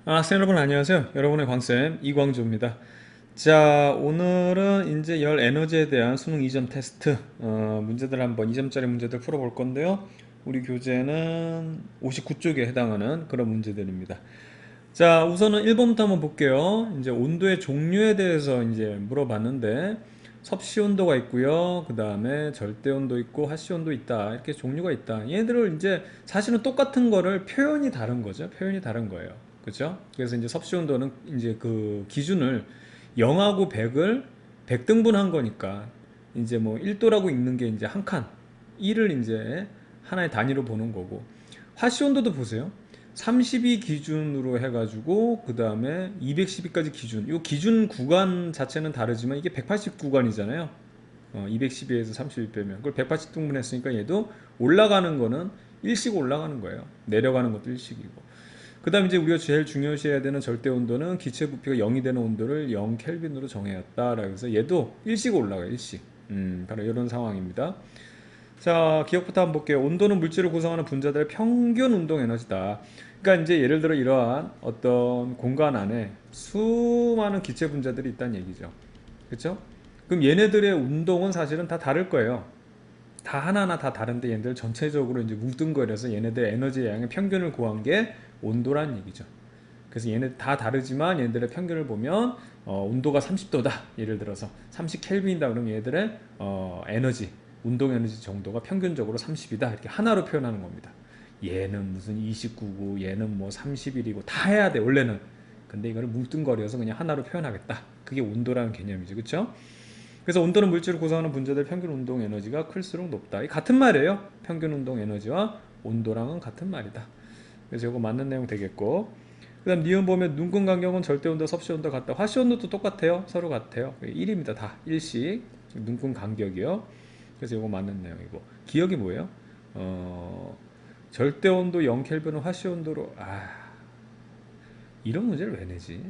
학생 여러분 안녕하세요. 여러분의 광쌤 이광조입니다. 자, 오늘은 이제 열 에너지에 대한 수능 이점 테스트 문제들 한번 2점짜리 문제들 풀어볼 건데요. 우리 교재는 59쪽에 해당하는 그런 문제들입니다. 자, 우선은 1번부터 한번 볼게요. 이제 온도의 종류에 대해서 이제 물어봤는데 섭씨 온도가 있고요. 그 다음에 절대 온도 있고 하씨 온도 있다. 이렇게 종류가 있다. 얘들을 이제 사실은 똑같은 거를 표현이 다른 거죠. 표현이 다른 거예요. 그렇죠? 그래서 이제 섭씨 온도는 이제 그 기준을 0하고 100을 100등분한 거니까 이제 뭐 1도라고 읽는 게 이제 한 칸, 1을 이제 하나의 단위로 보는 거고 하씨 온도도 보세요. 32 기준으로 해가지고 그 다음에 212까지 기준. 이 기준 구간 자체는 다르지만 이게 180 구간이잖아요. 212에서 32 빼면 그걸 180등분 했으니까 얘도 올라가는 거는 일씩 올라가는 거예요. 내려가는 것도 일씩이고. 그 다음 이제 우리가 제일 중요시해야 되는 절대 온도는 기체 부피가 0이 되는 온도를 0 켈빈으로 정해왔다. 그래서 얘도 일씩 올라가요. 일씩. 바로 이런 상황입니다. 자, 기억부터 한번 볼게요. 온도는 물질을 구성하는 분자들의 평균 운동 에너지다. 그러니까 이제 예를 들어 이러한 어떤 공간 안에 수많은 기체 분자들이 있다는 얘기죠. 그렇죠? 그럼 얘네들의 운동은 사실은 다 다를 거예요. 다 하나하나 다 다른데 얘네들 전체적으로 이제 뭉뚱거려서 얘네들 에너지 양의 평균을 구한 게 온도란 얘기죠. 그래서 얘네 다 다르지만 얘네들의 평균을 보면 온도가 30도다. 예를 들어서 30 켈빈이다. 그러면 얘들의 에너지, 운동 에너지 정도가 평균적으로 30이다. 이렇게 하나로 표현하는 겁니다. 얘는 무슨 29고 얘는 뭐 31이고 다 해야 돼 원래는. 근데 이거를 뭉뚱거려서 그냥 하나로 표현하겠다. 그게 온도라는 개념이죠. 그렇죠? 그래서 온도는 물질을 구성하는 분자들 평균 운동 에너지가 클수록 높다. 이 같은 말이에요. 평균 운동 에너지와 온도랑은 같은 말이다. 그래서 이거 맞는 내용 되겠고, 그 다음 니은 보면 눈금 간격은 절대온도 섭씨온도 같다. 화씨온도도 똑같아요. 서로 같아요. 1입니다. 다 1씩 눈금 간격이요. 그래서 이거 맞는 내용이고, 기억이 뭐예요? 절대온도 0켈빈은 화씨온도로 이런 문제를 왜 내지?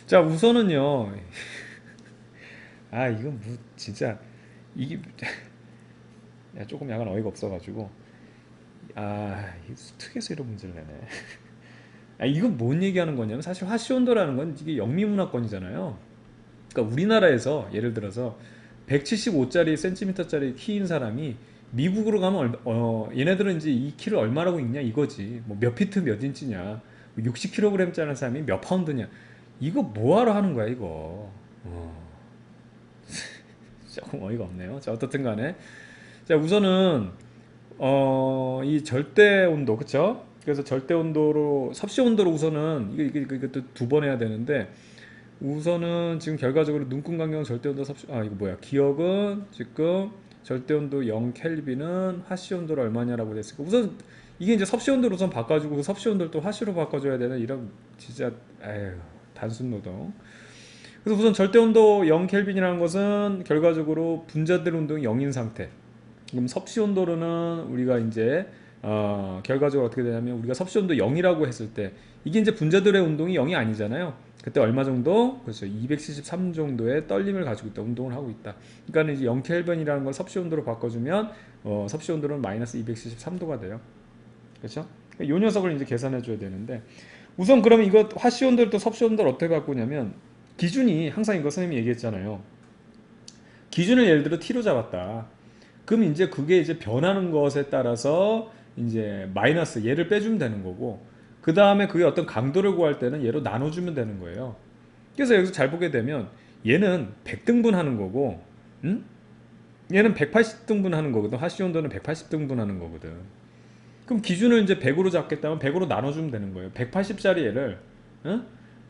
자, 우선은요. 이건 뭐 진짜 이게 조금 약간 어이가 없어가지고 특이해서 이런 문제를 내네. 이건 뭔 얘기하는 거냐면 사실 화씨온도라는 건 이게 영미문화권이잖아요. 그러니까 우리나라에서 예를 들어서 175짜리 센티미터짜리 키인 사람이 미국으로 가면 얘네들은 이제 이 키를 얼마라고 읽냐 이거지. 뭐 몇 피트 몇 인치냐, 60kg짜리 사람이 몇 파운드냐, 이거 뭐하러 하는 거야 이거. 조금 어이가 없네요. 자, 어떻든 간에 자, 우선은 이 절대 온도, 그쵸? 그래서 절대 온도로 섭씨 온도로 우선은 이것도 두 번 해야 되는데, 우선은 지금 결과적으로 눈금 간격은 절대 온도 섭씨, 이거 뭐야? 기억은 지금 절대 온도 0 켈빈은 화씨 온도로 얼마냐라고 됐으니까 우선 이게 이제 섭씨 온도로 우선 바꿔주고 그 섭씨 온도를 또 화씨로 바꿔줘야 되는 이런 진짜 에휴 단순 노동. 그래서 우선 절대 온도 0 켈빈이라는 것은 결과적으로 분자들 운동이 0인 상태. 그럼 섭씨 온도로는 우리가 이제 결과적으로 어떻게 되냐면 우리가 섭씨 온도 0이라고 했을 때 이게 이제 분자들의 운동이 0이 아니잖아요. 그때 얼마 정도? 그렇죠. 273 정도의 떨림을 가지고 있다. 운동을 하고 있다. 그러니까 이제 0 켈빈이라는 걸 섭씨 온도로 바꿔주면 섭씨 온도는 마이너스 273도가 돼요. 그렇죠? 이 녀석을 이제 계산해 줘야 되는데 우선 그러면 이거 화씨 온도를 또 섭씨 온도를 어떻게 바꾸냐면 기준이 항상 이거 선생님이 얘기했잖아요. 기준을 예를 들어 t로 잡았다. 그럼 이제 그게 이제 변하는 것에 따라서 이제 마이너스 얘를 빼주면 되는 거고, 그 다음에 그게 어떤 강도를 구할 때는 얘로 나눠주면 되는 거예요. 그래서 여기서 잘 보게 되면 얘는 100등분 하는 거고, 음? 얘는 180등분 하는 거거든. 하시 온도는 180등분 하는 거거든. 그럼 기준을 이제 100으로 잡겠다면 100으로 나눠주면 되는 거예요. 180짜리 얘를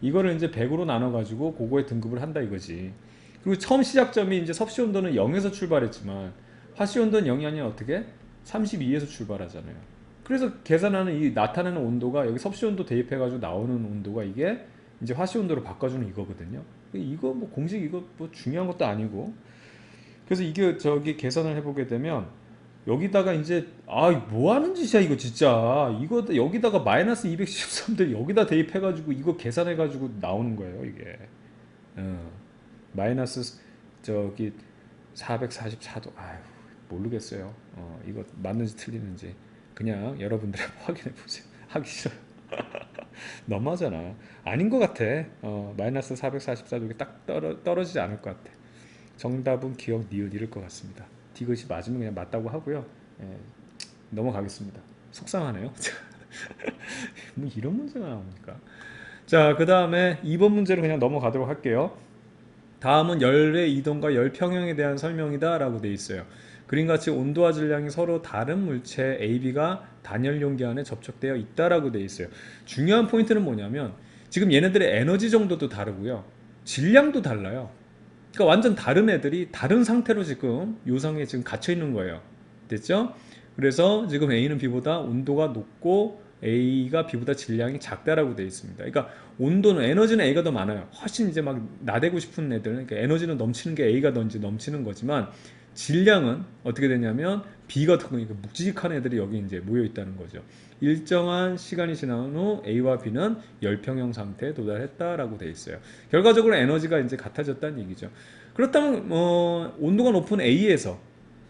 이거를 이제 100으로 나눠가지고 그거에 등급을 한다 이거지. 그리고 처음 시작점이 이제 섭씨 온도는 0에서 출발했지만 화씨 온도는 0이 아니라 어떻게? 32에서 출발하잖아요. 그래서 계산하는 이 나타나는 온도가 여기 섭씨 온도 대입해가지고 나오는 온도가 이게 이제 화씨 온도로 바꿔주는 이거거든요. 이거 뭐 공식 이거 뭐 중요한 것도 아니고. 그래서 이게 저기 계산을 해보게 되면 여기다가 이제 뭐 하는 짓이야 이거 진짜. 이거 여기다가 마이너스 213도 여기다 대입해가지고 이거 계산해가지고 나오는 거예요 이게. 마이너스 저기 444도. 모르겠어요. 이거 맞는지 틀리는지. 그냥 여러분들 한번 확인해 보세요. 하기 싫어. 너무하잖아. 아닌 것 같아. 마이너스 444쪽이 딱 떨어지지 않을 것 같아. 정답은 기억 니을 잃을 것 같습니다. 디귿이 맞으면 그냥 맞다고 하고요. 예, 넘어가겠습니다. 속상하네요. 뭐 이런 문제가 나옵니까? 자, 그 다음에 2번 문제로 그냥 넘어가도록 할게요. 다음은 열의 이동과 열 평형에 대한 설명이다 라고 되어 있어요. 그림같이 온도와 질량이 서로 다른 물체 A, B가 단열 용기 안에 접촉되어 있다라고 되어 있어요. 중요한 포인트는 뭐냐면 지금 얘네들의 에너지 정도도 다르고요. 질량도 달라요. 그러니까 완전 다른 애들이 다른 상태로 지금 요상에 지금 갇혀 있는 거예요. 됐죠? 그래서 지금 A는 B보다 온도가 높고 A가 B보다 질량이 작다라고 되어 있습니다. 그러니까 온도는 에너지는 A가 더 많아요. 훨씬 이제 막 나대고 싶은 애들, 그러니까 에너지는 넘치는 게 A가 더 이제 넘치는 거지만 질량은 어떻게 되냐면 B가 더 그러니까 묵직한 애들이 여기 이제 모여 있다는 거죠. 일정한 시간이 지난 후 A와 B는 열평형 상태에 도달했다라고 되어 있어요. 결과적으로 에너지가 이제 같아졌다는 얘기죠. 그렇다면 온도가 높은 A에서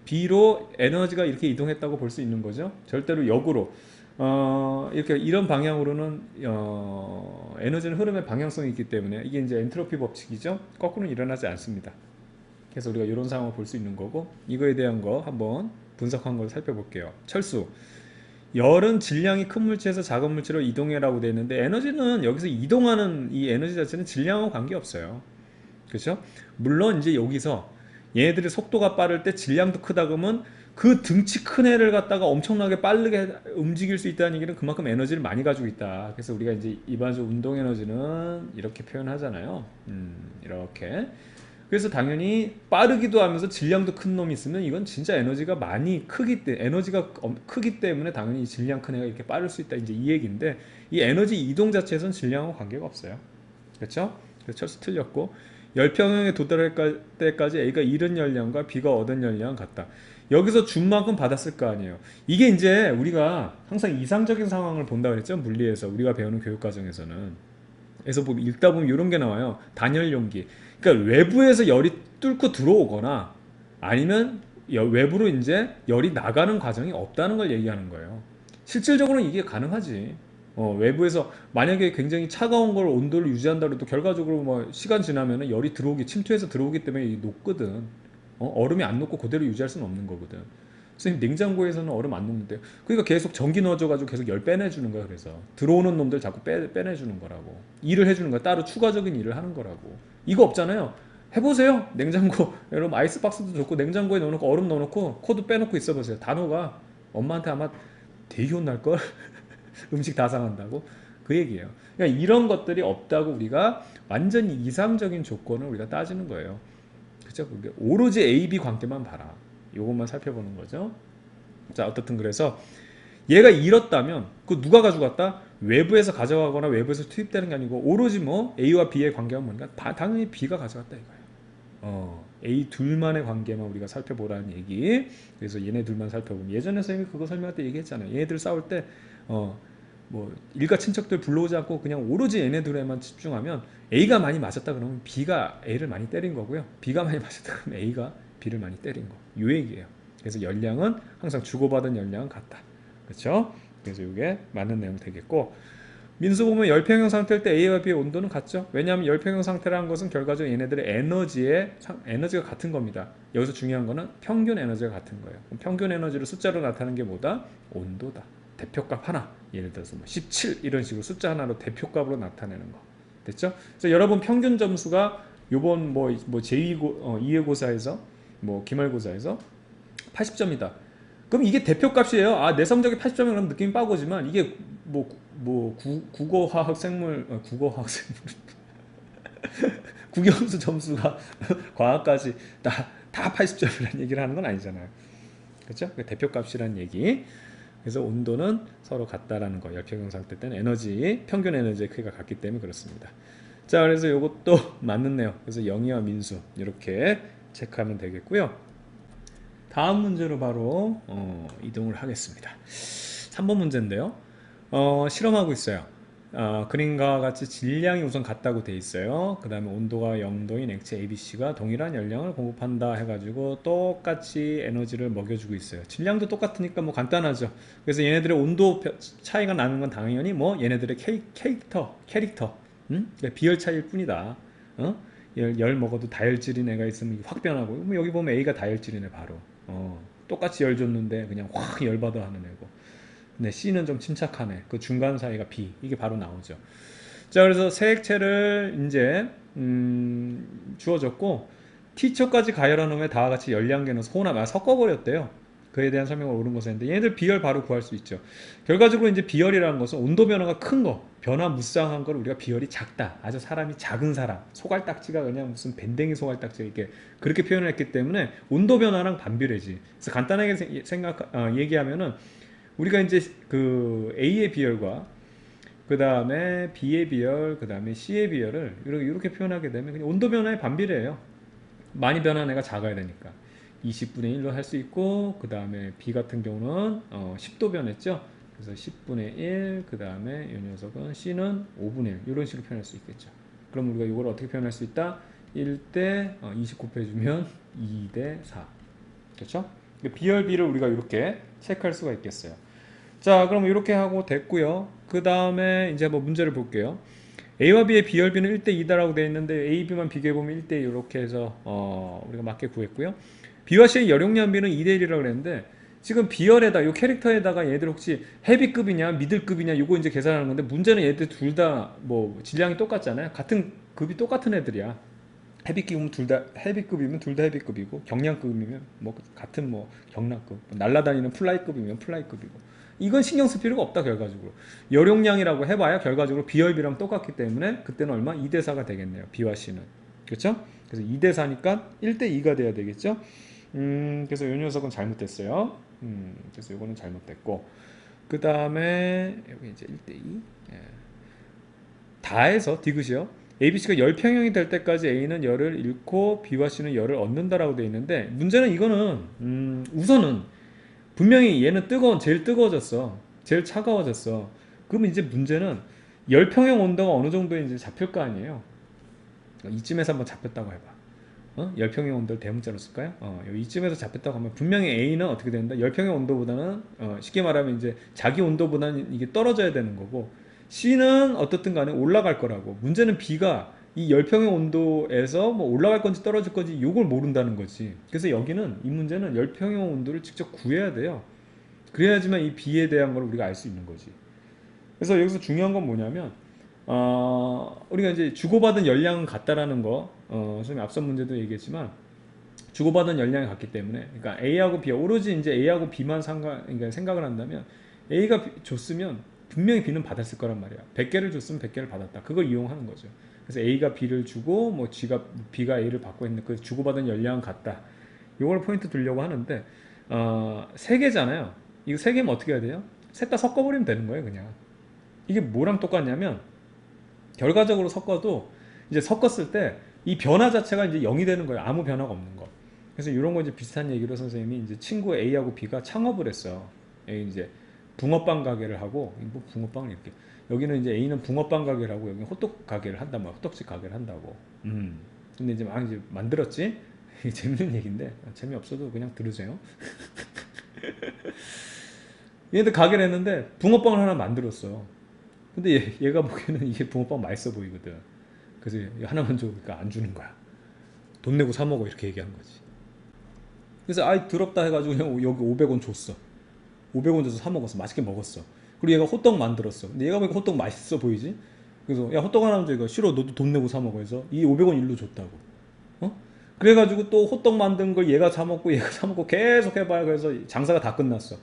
B로 에너지가 이렇게 이동했다고 볼 수 있는 거죠. 절대로 역으로 이렇게 이런 방향으로는 에너지는 흐름의 방향성이 있기 때문에 이게 이제 엔트로피 법칙이죠. 거꾸로는 일어나지 않습니다. 그래서 우리가 이런 상황을 볼 수 있는 거고 이거에 대한 거 한번 분석한 걸 살펴볼게요. 철수. 열은 질량이 큰 물체에서 작은 물체로 이동해라고 되어 있는데 에너지는 여기서 이동하는 이 에너지 자체는 질량하고 관계없어요. 그렇죠? 물론 이제 여기서 얘네들의 속도가 빠를 때 질량도 크다 그러면 그 등치 큰 애를 갖다가 엄청나게 빠르게 움직일 수 있다는 얘기는 그만큼 에너지를 많이 가지고 있다. 그래서 우리가 이제 일반적으로 운동 에너지는 이렇게 표현하잖아요. 이렇게. 그래서 당연히 빠르기도 하면서 질량도 큰 놈이 있으면 이건 진짜 에너지가 많이 크기 때문에 에너지가 크기 때문에 당연히 질량 큰 애가 이렇게 빠를 수 있다 이제 이 얘기인데 이 에너지 이동 자체에서는 질량하고 관계가 없어요. 그렇죠? 그래서 철수 틀렸고 열평형에 도달할 때까지 A가 잃은 열량과 B가 얻은 열량은 같다. 여기서 준 만큼 받았을 거 아니에요. 이게 이제 우리가 항상 이상적인 상황을 본다 그랬죠. 물리에서 우리가 배우는 교육 과정에서는. 그래서 읽다 보면 이런 게 나와요. 단열 용기. 그러니까 외부에서 열이 뚫고 들어오거나 아니면 외부로 이제 열이 나가는 과정이 없다는 걸 얘기하는 거예요. 실질적으로는 이게 가능하지. 외부에서 만약에 굉장히 차가운 걸 온도를 유지한다 해도 결과적으로 뭐 시간 지나면 열이 들어오기 침투해서 들어오기 때문에 녹거든. 얼음이 안 녹고 그대로 유지할 수는 없는 거거든. 선생님 냉장고에서는 얼음 안 녹는데요. 그러니까 계속 전기 넣어줘가지고 계속 열 빼내주는 거야. 그래서 들어오는 놈들 자꾸 빼내주는 거라고. 일을 해주는 거야. 따로 추가적인 일을 하는 거라고. 이거 없잖아요. 해보세요. 냉장고 여러분 아이스박스도 좋고 냉장고에 넣어놓고 얼음 넣어놓고 코드 빼놓고 있어보세요. 단어가 엄마한테 아마 되게 혼날걸. 음식 다 상한다고 그 얘기예요. 그러니까 이런 것들이 없다고 우리가 완전히 이상적인 조건을 우리가 따지는 거예요. 그렇죠? 오로지 A, B 관계만 봐라. 이것만 살펴보는 거죠. 자, 어떻든 그래서 얘가 잃었다면 그 누가 가져갔다? 외부에서 가져가거나 외부에서 투입되는 게 아니고 오로지 뭐 A와 B의 관계가 뭔가 당연히 B가 가져갔다 이거예요. A 둘만의 관계만 우리가 살펴보라는 얘기. 그래서 얘네 둘만 살펴보면 예전에 선생님이 그거 설명할 때 얘기했잖아요. 얘네들 싸울 때 뭐 일가 친척들 불러오지 않고 그냥 오로지 얘네 둘에만 집중하면 A가 많이 맞았다 그러면 B가 A를 많이 때린 거고요. B가 많이 맞았다 그러면 A가 B를 많이 때린 거. 요 얘기예요. 그래서 열량은 항상 주고받은 열량은 같다. 그렇죠? 그래서 이게 맞는 내용 되겠고 민수 보면 열평형 상태일 때 A와 B의 온도는 같죠? 왜냐하면 열평형 상태라는 것은 결과적으로 얘네들의 에너지가 같은 겁니다. 여기서 중요한 거는 평균 에너지가 같은 거예요. 그럼 평균 에너지를 숫자로 나타내는 게 뭐다? 온도다. 대표값 하나. 예를 들어서 뭐 17 이런 식으로 숫자 하나로 대표값으로 나타내는 거. 됐죠? 그래서 여러분 평균 점수가 요번 뭐 제2외고사에서 뭐 기말고사에서 80점이다. 그럼 이게 대표값이에요. 내 성적이 80점이 그럼 느낌이 빠고지만 이게 국어화학 생물 국영수 점수가 과학까지 다 80점이라는 얘기를 하는 건 아니잖아요. 그렇죠? 대표값이라는 얘기. 그래서 온도는 서로 같다라는 거. 열평형 상태 때는 평균 에너지의 크기가 같기 때문에 그렇습니다. 자, 그래서 이것도 맞는 내용. 그래서 영희와 민수 이렇게 체크하면 되겠고요. 다음 문제로 바로 이동을 하겠습니다. 3번 문제인데요. 실험하고 있어요. 그림과 같이 질량이 우선 같다고 돼 있어요. 그 다음에 온도가 0도인 액체 ABC가 동일한 열량을 공급한다 해가지고 똑같이 에너지를 먹여주고 있어요. 질량도 똑같으니까 뭐 간단하죠. 그래서 얘네들의 온도 차이가 나는 건 당연히 뭐 얘네들의 캐릭터, 그러니까 비열 차이일 뿐이다. 어? 열 먹어도 다혈질인 애가 있으면 확 변하고, 뭐 여기 보면 A가 다혈질인 애 바로. 똑같이 열 줬는데 그냥 확 열받아 하는 애고. 네, C는 좀 침착하네. 그 중간 사이가 B. 이게 바로 나오죠. 자, 그래서 세 액체를 이제 주어졌고 T초까지 가열한 후에 다와 같이 열량계는 섞어버렸대요. 그에 대한 설명을 옳은 것을 했는데 얘네들 비열 바로 구할 수 있죠. 결과적으로 이제 비열이라는 것은 온도 변화가 큰 거, 변화 무쌍한 걸 우리가 비열이 작다. 아주 사람이 작은 사람, 소갈딱지가 그냥 무슨 밴댕이 소갈딱지 이렇게 그렇게 표현을 했기 때문에 온도 변화랑 반비례지. 그래서 간단하게 얘기하면은 우리가 이제 그 A의 비열과 그 다음에 B의 비열, 그 다음에 C의 비열을 이렇게 표현하게 되면 그냥 온도 변화의 반비례예요. 많이 변한 애가 작아야 되니까 20분의 1로 할 수 있고, 그 다음에 B 같은 경우는 10도 변했죠. 그래서 10분의 1, 그 다음에 이 녀석은 C는 5분의 1 이런 식으로 표현할 수 있겠죠. 그럼 우리가 이걸 어떻게 표현할 수 있다? 1대 20 곱해주면 2대 4. 그렇죠? 비열비를 우리가 이렇게 체크할 수가 있겠어요. 자, 그럼 이렇게 하고 됐고요. 그 다음에 이제 뭐 문제를 볼게요. A와 B의 비열비는 1대2다라고 되어 있는데 A, B만 비교해보면 1대2 이렇게 해서 우리가 맞게 구했고요. B와 C의 열용량비는 2대1이라고 그랬는데 지금 비열에다 이 캐릭터에다가 얘들 혹시 헤비급이냐 미들급이냐 이거 이제 계산하는 건데, 문제는 얘들 둘 다 뭐 질량이 똑같잖아요. 같은 급이 똑같은 애들이야. 헤비급이면 둘 다 헤비급이고, 경량급이면 뭐 같은 뭐 경량급, 날라다니는 플라이급이면 플라이급이고, 이건 신경 쓸 필요가 없다. 결과적으로 열용량이라고 해봐야 결과적으로 비열비랑 똑같기 때문에 그때는 얼마? 2대4가 되겠네요. B와 C는. 그렇죠? 그래서 2대4니까 1대2가 돼야 되겠죠. 그래서 이 녀석은 잘못됐어요. 그래서 이거는 잘못됐고, 그 다음에 여기 이제 1대2 다해서 디귿이요. ABC가 열평형이 될 때까지 A는 열을 잃고 B와 C는 열을 얻는다라고 되어 있는데, 문제는 이거는 우선은 분명히 얘는 제일 뜨거워졌어. 제일 차가워졌어. 그러면 이제 문제는 열평형 온도가 어느 정도 이제 잡힐 거 아니에요. 이쯤에서 한번 잡혔다고 해봐. 열평형 온도를 대문자로 쓸까요? 이쯤에서 잡혔다고 하면 분명히 A는 어떻게 된다? 열평형 온도보다는 쉽게 말하면 이제 자기 온도보다는 이게 떨어져야 되는 거고, C는 어떻든 간에 올라갈 거라고. 문제는 B가 이 열평형 온도에서 뭐 올라갈 건지 떨어질 건지 이걸 모른다는 거지. 그래서 여기는 이 문제는 열평형 온도를 직접 구해야 돼요. 그래야지만 이 B에 대한 걸 우리가 알 수 있는 거지. 그래서 여기서 중요한 건 뭐냐면 우리가 이제 주고받은 열량은 같다라는 거, 선생님 앞선 문제도 얘기했지만 주고받은 열량이 같기 때문에, 그러니까 A하고 B, 오로지 이제 A하고 B만 그러니까 생각을 한다면 A가 줬으면 분명히 B는 받았을 거란 말이야. 100개를 줬으면 100개를 받았다. 그걸 이용하는 거죠. 그래서 A가 B를 주고 뭐 B가 A를 받고 있는 그 주고받은 열량은 같다. 이걸 포인트 두려고 하는데 세 개잖아요. 이거 세 개면 어떻게 해야 돼요? 셋 다 섞어버리면 되는 거예요, 그냥. 이게 뭐랑 똑같냐면 결과적으로 섞어도 이제 섞었을 때 이 변화 자체가 이제 0이 되는 거예요. 아무 변화가 없는 거. 그래서 이런 거 이제 비슷한 얘기로 선생님이 이제 친구 A하고 B가 창업을 했어. 여기 이제 붕어빵 가게를 하고, 뭐 붕어빵을 이렇게, 여기는 이제 A는 붕어빵 가게를 하고 여기는 호떡 가게를 한다, 뭐 호떡집 가게를 한다고. 근데 이제 막 이제 만들었지. 재밌는 얘기인데 재미없어도 그냥 들으세요. 얘들 가게를 했는데 붕어빵을 하나 만들었어. 근데 얘가 보기에는 이게 붕어빵 맛있어 보이거든. 그래서 하나만 줘. 그러니까 안 주는 거야. 돈 내고 사 먹어 이렇게 얘기한 거지. 그래서 아이 더럽다 해가지고 형 여기 500원 줬어. 500원 줘서 사 먹었어. 맛있게 먹었어. 그리고 얘가 호떡 만들었어. 근데 얘가 보니까 호떡 맛있어 보이지? 그래서 야 호떡 하나만 줘. 이거 싫어. 너도 돈 내고 사 먹어. 해서 이 500원 일로 줬다고. 그래가지고 또 호떡 만든 걸 얘가 사 먹고 얘가 사 먹고 계속 해봐요. 그래서 장사가 다 끝났어.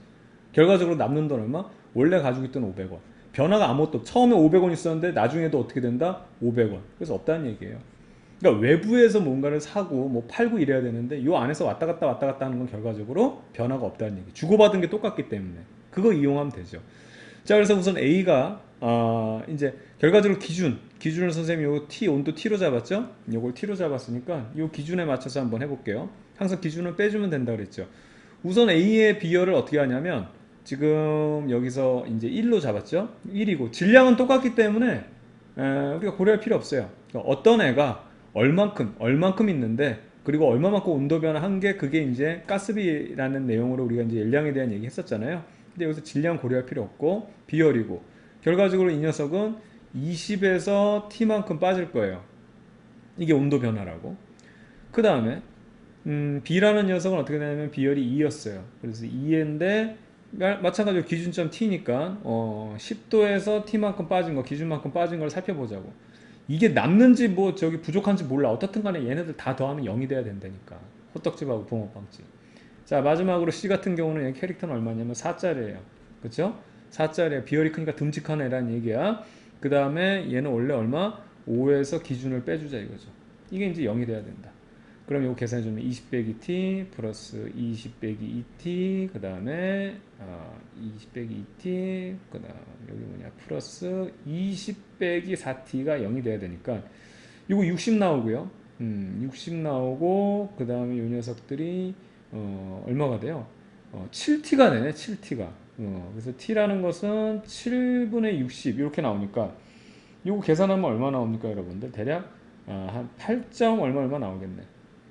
결과적으로 남는 돈 얼마? 원래 가지고 있던 500원. 변화가 아무것도, 처음에 500원 있었는데 나중에도 어떻게 된다? 500원. 그래서 없다는 얘기예요. 그러니까 외부에서 뭔가를 사고 뭐 팔고 이래야 되는데 이 안에서 왔다 갔다 하는 건 결과적으로 변화가 없다는 얘기. 주고받은 게 똑같기 때문에 그거 이용하면 되죠. 자, 그래서 우선 A가 이제 결과적으로 기준을 선생님이 요 T, 온도 T로 잡았죠? 요걸 T로 잡았으니까 요 기준에 맞춰서 한번 해볼게요. 항상 기준을 빼주면 된다 그랬죠. 우선 A의 비열을 어떻게 하냐면 지금 여기서 이제 1로 잡았죠? 1이고 질량은 똑같기 때문에 우리가 고려할 필요 없어요. 그러니까 어떤 애가 얼만큼 있는데 그리고 얼마만큼 온도 변화한 게 그게 이제 가스비라는 내용으로 우리가 이제 열량에 대한 얘기 했었잖아요. 근데 여기서 질량 고려할 필요 없고 비열이고 결과적으로 이 녀석은 20에서 T만큼 빠질 거예요. 이게 온도 변화라고. 그 다음에 B라는 녀석은 어떻게 되냐면 비열이 2였어요. 그래서 2인데 마찬가지로 기준점 T니까 10도에서 T만큼 빠진 거, 기준만큼 빠진 걸 살펴보자고. 이게 남는지 뭐 저기 부족한지 몰라. 어떻든 간에 얘네들 다 더하면 0이 돼야 된다니까. 호떡집하고 붕어빵집. 자, 마지막으로 C 같은 경우는 얘 캐릭터는 얼마냐면 4짜리예요. 그쵸? 4짜리야. 비열이 크니까 듬직한 애란 얘기야. 그 다음에 얘는 원래 얼마? 5에서 기준을 빼주자 이거죠. 이게 이제 0이 돼야 된다. 그럼 이거 계산해주면 20 빼기 t 플러스 20 빼기 2t 그 다음에 20 빼기 2t 그 다음 여기 뭐냐 플러스 20 빼기 4t가 0이 돼야 되니까 이거 60 나오고요. 60 나오고 그 다음에 이 녀석들이 얼마가 돼요? 7t가 되네. 7t가 그래서 t라는 것은 7분의 60 이렇게 나오니까 이거 계산하면 얼마 나옵니까 여러분들? 대략 한 8점 얼마 나오겠네.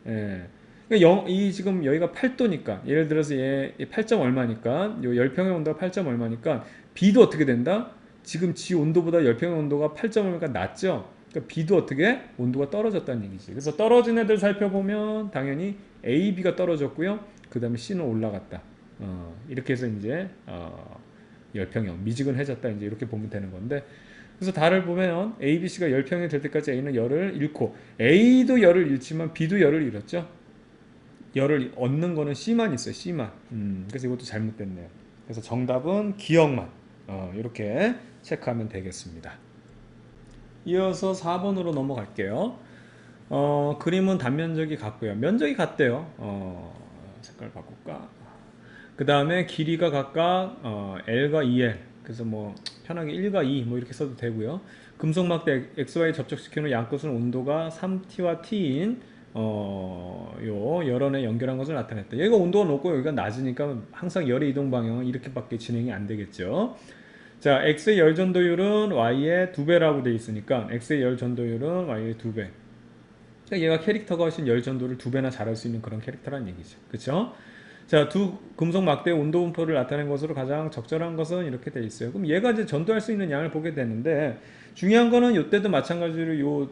예. 그러니까 이 지금 여기가 8도니까 예를 들어서 얘 8점 얼마니까 요 열평의 온도가 8점 얼마니까 B도 어떻게 된다? 지금 지 온도보다 열평의 온도가 8점 얼마니까 낮죠? 그러니까 B도 어떻게? 온도가 떨어졌다는 얘기지. 그래서 떨어진 애들 살펴보면 당연히 A, B가 떨어졌고요. 그 다음에 C는 올라갔다. 이렇게 해서 이제 열평형 미지근해졌다 이제 이렇게 보면 되는 건데 그래서 달을 보면 A, B, C가 열평이 될 때까지 A는 열을 잃고 A도 열을 잃지만 B도 열을 잃었죠. 열을 얻는 거는 C만 있어요. C만. 그래서 이것도 잘못됐네요. 그래서 정답은 기억만 이렇게 체크하면 되겠습니다. 이어서 4번으로 넘어갈게요. 그림은 단면적이 같고요. 면적이 같대요. 색깔 바꿀까? 그 다음에 길이가 각각 L과 2L 그래서 뭐 편하게 1과 2 뭐 이렇게 써도 되고요. 금속 막대 XY 접촉시키는 양끝은 온도가 3T와 T인 요 열원에 연결한 것을 나타냈다. 여기가 온도가 높고 여기가 낮으니까 항상 열의 이동 방향은 이렇게밖에 진행이 안 되겠죠. 자, X의 열 전도율은 Y의 2배라고 돼 있으니까 X의 열 전도율은 Y의 2배. 그러니까 얘가 캐릭터가 훨씬 열 전도를 2배나 잘할 수 있는 그런 캐릭터란 얘기죠. 그쵸? 자, 두 금속 막대의 온도 분포를 나타낸 것으로 가장 적절한 것은 이렇게 돼 있어요. 그럼 얘가 이제 전도할 수 있는 양을 보게 되는데 중요한 거는 이때도 마찬가지로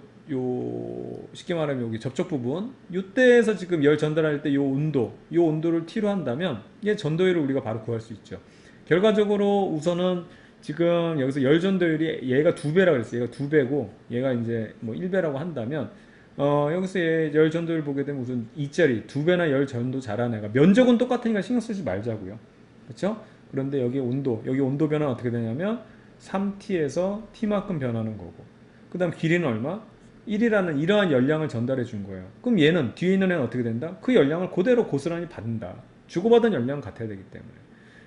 쉽게 말하면 여기 접촉 부분 이때에서 지금 열 전달할 때 요 온도를 T로 한다면 얘 전도율을 우리가 바로 구할 수 있죠. 결과적으로 우선은 지금 여기서 열 전도율이 얘가 2배라고 그랬어요. 얘가 2배고 얘가 이제 뭐 1배라고 한다면 여기서 열 전도율 보게 되면 우선 2짜리 2배나 열 전도 잘하는 애가 면적은 똑같으니까 신경 쓰지 말자고요. 그렇죠? 그런데 여기 온도 변화는 어떻게 되냐면 3T에서 T만큼 변하는 거고 그 다음 길이는 얼마? 1이라는 이러한 열량을 전달해 준 거예요. 그럼 얘는 뒤에 있는 애는 어떻게 된다? 그 열량을 그대로 고스란히 받는다. 주고받은 열량은 같아야 되기 때문에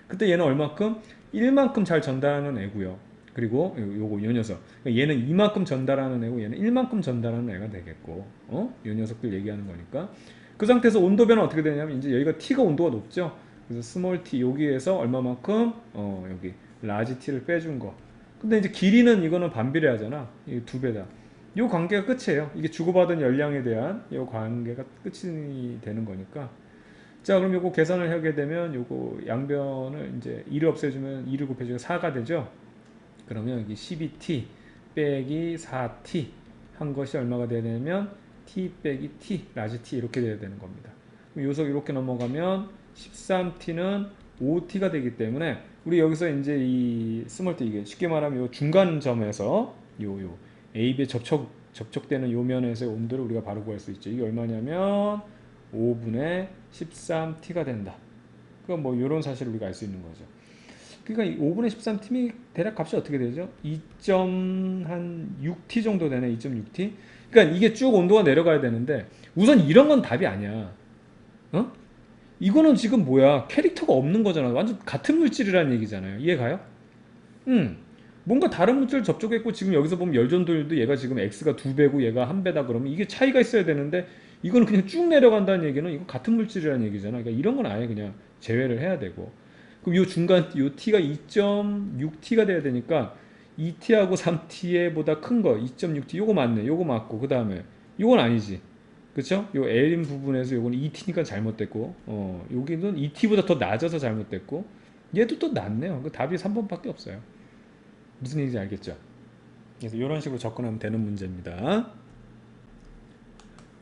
그때 얘는 얼마큼? 1만큼 잘 전달하는 애고요. 그리고 요 녀석 얘는 이만큼 전달하는 애고 얘는 1만큼 전달하는 애가 되겠고 요 녀석들 얘기하는 거니까 그 상태에서 온도 변화 어떻게 되냐면 이제 여기가 T가 온도가 높죠. 그래서 스몰 t 여기에서 얼마만큼 여기 라지 t를 빼준 거. 근데 이제 길이는 이거는 반비례하잖아. 이 2배다. 요 관계가 끝이에요. 이게 주고받은 열량에 대한 요 관계가 끝이 되는 거니까. 자, 그럼 요거 계산을 하게 되면 요거 양변을 이제 2를 없애주면 2를 곱해주면 4가 되죠. 그러면 여기 12t 빼기 4t 한 것이 얼마가 되냐면 t 빼기 t 라지 t 이렇게 돼야 되는 겁니다. 요석 이렇게 넘어가면 13t는 5t가 되기 때문에 우리 여기서 이제 이 스몰 t 이게 쉽게 말하면 요 중간점에서 요 AB에 접촉되는 요 면에서의 온도를 우리가 바로 구할 수 있죠. 이게 얼마냐면 5분의 13t가 된다. 그럼 뭐 이런 사실을 우리가 알 수 있는 거죠. 그러니까 5분의 13t이 대략 값이 어떻게 되죠? 2.6t 정도 되네. 2.6t. 그러니까 이게 쭉 온도가 내려가야 되는데 우선 이런 건 답이 아니야. 이거는 지금 뭐야? 캐릭터가 없는 거잖아. 완전 같은 물질이라는 얘기잖아요. 이해가요? 뭔가 다른 물질 접촉했고 지금 여기서 보면 열전도율도 얘가 지금 x가 2배고 얘가 1배다 그러면 이게 차이가 있어야 되는데 이거는 그냥 쭉 내려간다는 얘기는 이거 같은 물질이라는 얘기잖아. 그러니까 이런 건 아예 그냥 제외를 해야 되고 그럼 요 중간 요 t가 2.6t가 돼야 되니까 2t하고 3t의 보다 큰 거 2.6t 요거 맞네. 요거 맞고 그 다음에 요건 아니지. 그쵸? 요 L인 부분에서 요건 2t니까 잘못됐고 여기는 2t보다 더 낮아서 잘못됐고 얘도 또 낮네요. 그 답이 3번밖에 없어요. 무슨 얘기인지 알겠죠? 그래서 이런 식으로 접근하면 되는 문제입니다.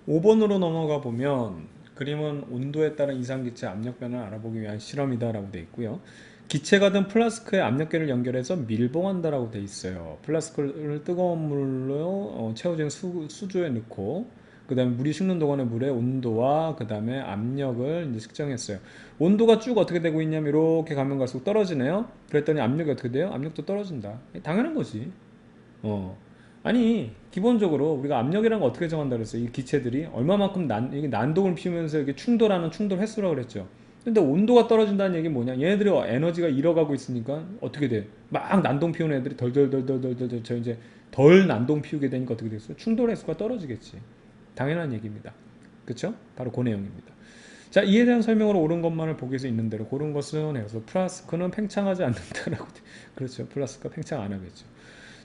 5번으로 넘어가 보면 그림은 온도에 따른 이상기체 압력 변화를 알아보기 위한 실험이다 라고 되어 있고요. 기체가 든 플라스크에 압력계를 연결해서 밀봉한다 라고 되어 있어요. 플라스크를 뜨거운 물로 채워진 수조에 넣고 그 다음에 물이 식는 동안에 물의 온도와 그 다음에 압력을 이제 측정했어요. 온도가 쭉 어떻게 되고 있냐면 이렇게 가면 갈수록 떨어지네요. 그랬더니 압력이 어떻게 돼요? 압력도 떨어진다. 당연한 거지. 어. 아니, 기본적으로 우리가 압력이라는 거 어떻게 정한다 그랬어요? 이 기체들이 얼마만큼 이게 난동을 피우면서 이렇게 충돌하는 충돌 횟수라고 그랬죠. 근데 온도가 떨어진다는 얘기는 뭐냐? 얘네들이 에너지가 잃어가고 있으니까 어떻게 돼? 막 난동 피우는 애들이 덜덜덜덜덜덜 저 이제 덜 난동 피우게 되니까 어떻게 됐어요? 충돌 횟수가 떨어지겠지. 당연한 얘기입니다. 그쵸? 바로 그 내용입니다. 자, 이에 대한 설명으로 옳은 것만을 보기 위해서 있는 대로 고른 것은 해서 플라스크는 팽창하지 않는다라고 그렇죠. 플라스크가 팽창 안 하겠죠.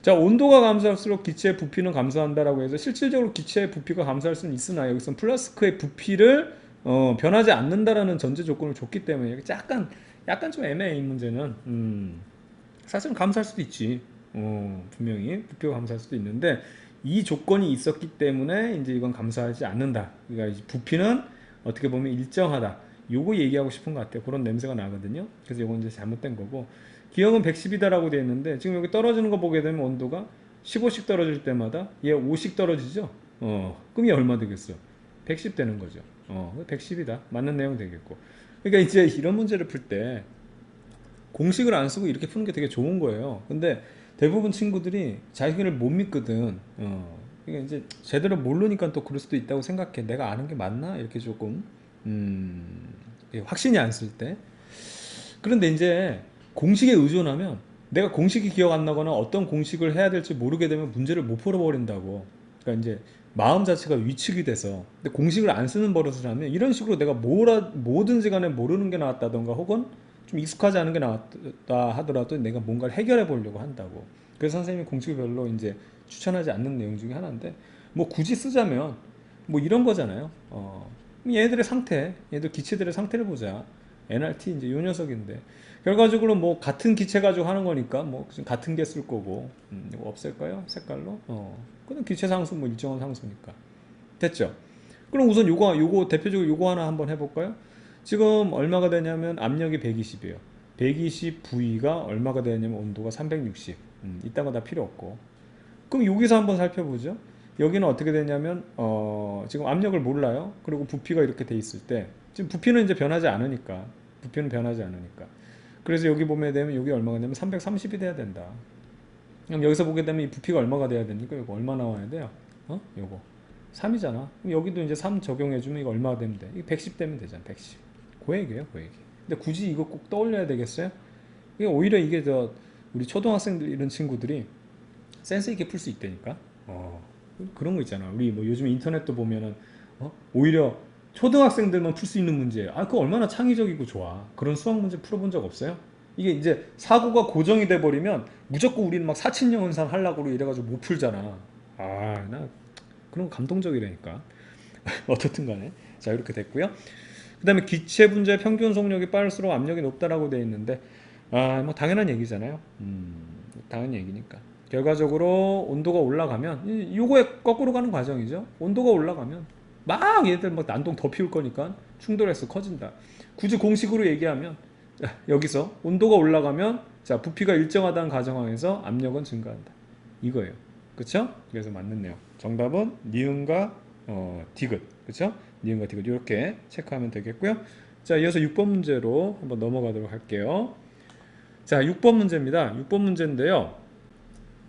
자, 온도가 감소할수록 기체의 부피는 감소한다라고 해서 실질적으로 기체의 부피가 감소할 수는 있으나 여기서 플라스크의 부피를 변하지 않는다라는 전제 조건을 줬기 때문에 여기 약간 좀 애매해 이 문제는. 사실은 감소할 수도 있지. 분명히 부피가 감소할 수도 있는데 이 조건이 있었기 때문에 이제 이건 감소하지 않는다. 그러니까 부피는 어떻게 보면 일정하다. 요거 얘기하고 싶은 것 같아요. 그런 냄새가 나거든요. 그래서 이건 이제 잘못된 거고. 기억은 110이다라고 되어 있는데 지금 여기 떨어지는 거 보게 되면 온도가 15씩 떨어질 때마다 얘 5씩 떨어지죠. 그럼 얘 얼마 되겠어? 110 되는 거죠. 110이다. 맞는 내용 되겠고. 그러니까 이제 이런 문제를 풀 때 공식을 안 쓰고 이렇게 푸는 게 되게 좋은 거예요. 근데 대부분 친구들이 자기를 못 믿거든. 그러니까 이제 제대로 모르니까 또 그럴 수도 있다고 생각해. 내가 아는 게 맞나? 이렇게 조금 확신이 안 쓸 때. 그런데 이제 공식에 의존하면 내가 공식이 기억 안 나거나 어떤 공식을 해야 될지 모르게 되면 문제를 못 풀어버린다고. 그러니까 이제 마음 자체가 위축이 돼서 근데 공식을 안 쓰는 버릇을 하면 이런 식으로 내가 뭐든지 간에 모르는 게 나왔다던가 혹은 좀 익숙하지 않은 게 나왔다 하더라도 내가 뭔가를 해결해 보려고 한다고. 그래서 선생님이 공식을 별로 이제 추천하지 않는 내용 중에 하나인데 뭐 굳이 쓰자면 뭐 이런 거잖아요. 얘들의 상태, 얘들 기체들의 상태를 보자. NRT 이제 요 녀석인데 결과적으로 뭐 같은 기체 가지고 하는 거니까 뭐 같은 게 쓸 거고 이거 없앨까요? 색깔로? 그건 기체 상수 뭐 일정한 상수니까 됐죠? 그럼 우선 요거 대표적으로 요거 하나 한번 해볼까요? 지금 얼마가 되냐면 압력이 120이에요. 120 V가 얼마가 되냐면 온도가 360. 이딴 거 다 필요 없고. 그럼 여기서 한번 살펴보죠. 여기는 어떻게 되냐면 지금 압력을 몰라요. 그리고 부피가 이렇게 돼 있을 때 지금 부피는 이제 변하지 않으니까 부피는 변하지 않으니까 그래서 여기 보면 되면 여기 얼마가 되면 330이 돼야 된다. 그럼 여기서 보게 되면 이 부피가 얼마가 돼야 되니까 이거 얼마 나와야 돼요? 요거 3이잖아. 그럼 여기도 이제 3 적용해주면 이거 얼마가 되면 돼? 이거 110 되면 되잖아. 110. 그 얘기예요, 그 얘기. 근데 굳이 이거 꼭 떠올려야 되겠어요? 이게 오히려 이게 우리 초등학생들 이런 친구들이 센스 있게 풀 수 있다니까. 그런 거 있잖아. 우리 뭐 요즘 인터넷도 보면은 오히려 초등학생들만 풀 수 있는 문제예요. 그거 얼마나 창의적이고 좋아. 그런 수학 문제 풀어본 적 없어요? 이게 이제 사고가 고정이 돼 버리면 무조건 우리는 막 사칙연산 하려고 이래가지고 못 풀잖아. 나 그런 거 감동적이라니까. 어떻든 간에 자 이렇게 됐고요. 그 다음에 기체 분자의 평균 속력이 빠를수록 압력이 높다라고 되어 있는데 뭐 당연한 얘기잖아요. 당연한 얘기니까. 결과적으로 온도가 올라가면 요거에 거꾸로 가는 과정이죠. 온도가 올라가면 막 얘들 막 난동 더 피울 거니까 충돌해서 커진다. 굳이 공식으로 얘기하면 여기서 온도가 올라가면 자 부피가 일정하다는 가정하에서 압력은 증가한다. 이거예요. 그쵸? 그래서 맞는 내용. 정답은 니은과 디귿. 그쵸? 니은과 디귿 이렇게 체크하면 되겠고요. 자 이어서 6번 문제로 한번 넘어가도록 할게요. 자 6번 문제입니다. 6번 문제인데요.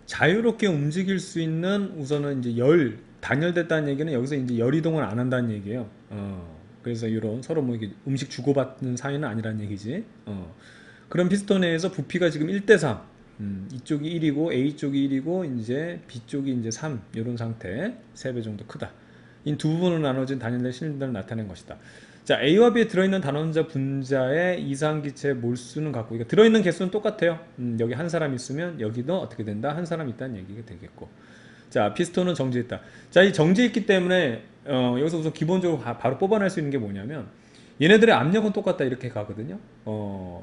자유롭게 움직일 수 있는 우선은 이제 단열됐다는 얘기는 여기서 이제 열 이동을 안 한다는 얘기예요. 그래서 이런 서로 뭐 이게 음식 주고받는 사이는 아니라는 얘기지. 그런 피스톤에 의해서 부피가 지금 1대3. 이쪽이 1이고 A 쪽이 1이고 이제 B 쪽이 이제 3 이런 상태. 3배 정도 크다. 이 두 부분으로 나눠진 단열된 실린더를 나타낸 것이다. 자, A와 B에 들어있는 단원자 분자의 이상기체 몰수는 같고, 그러니까 들어있는 개수는 똑같아요. 여기 한 사람 있으면 여기도 어떻게 된다? 한 사람 있다는 얘기가 되겠고. 자, 피스톤은 정지했다. 자, 이 정지했기 때문에 여기서 우선 기본적으로 바로 뽑아낼 수 있는 게 뭐냐면 얘네들의 압력은 똑같다 이렇게 가거든요.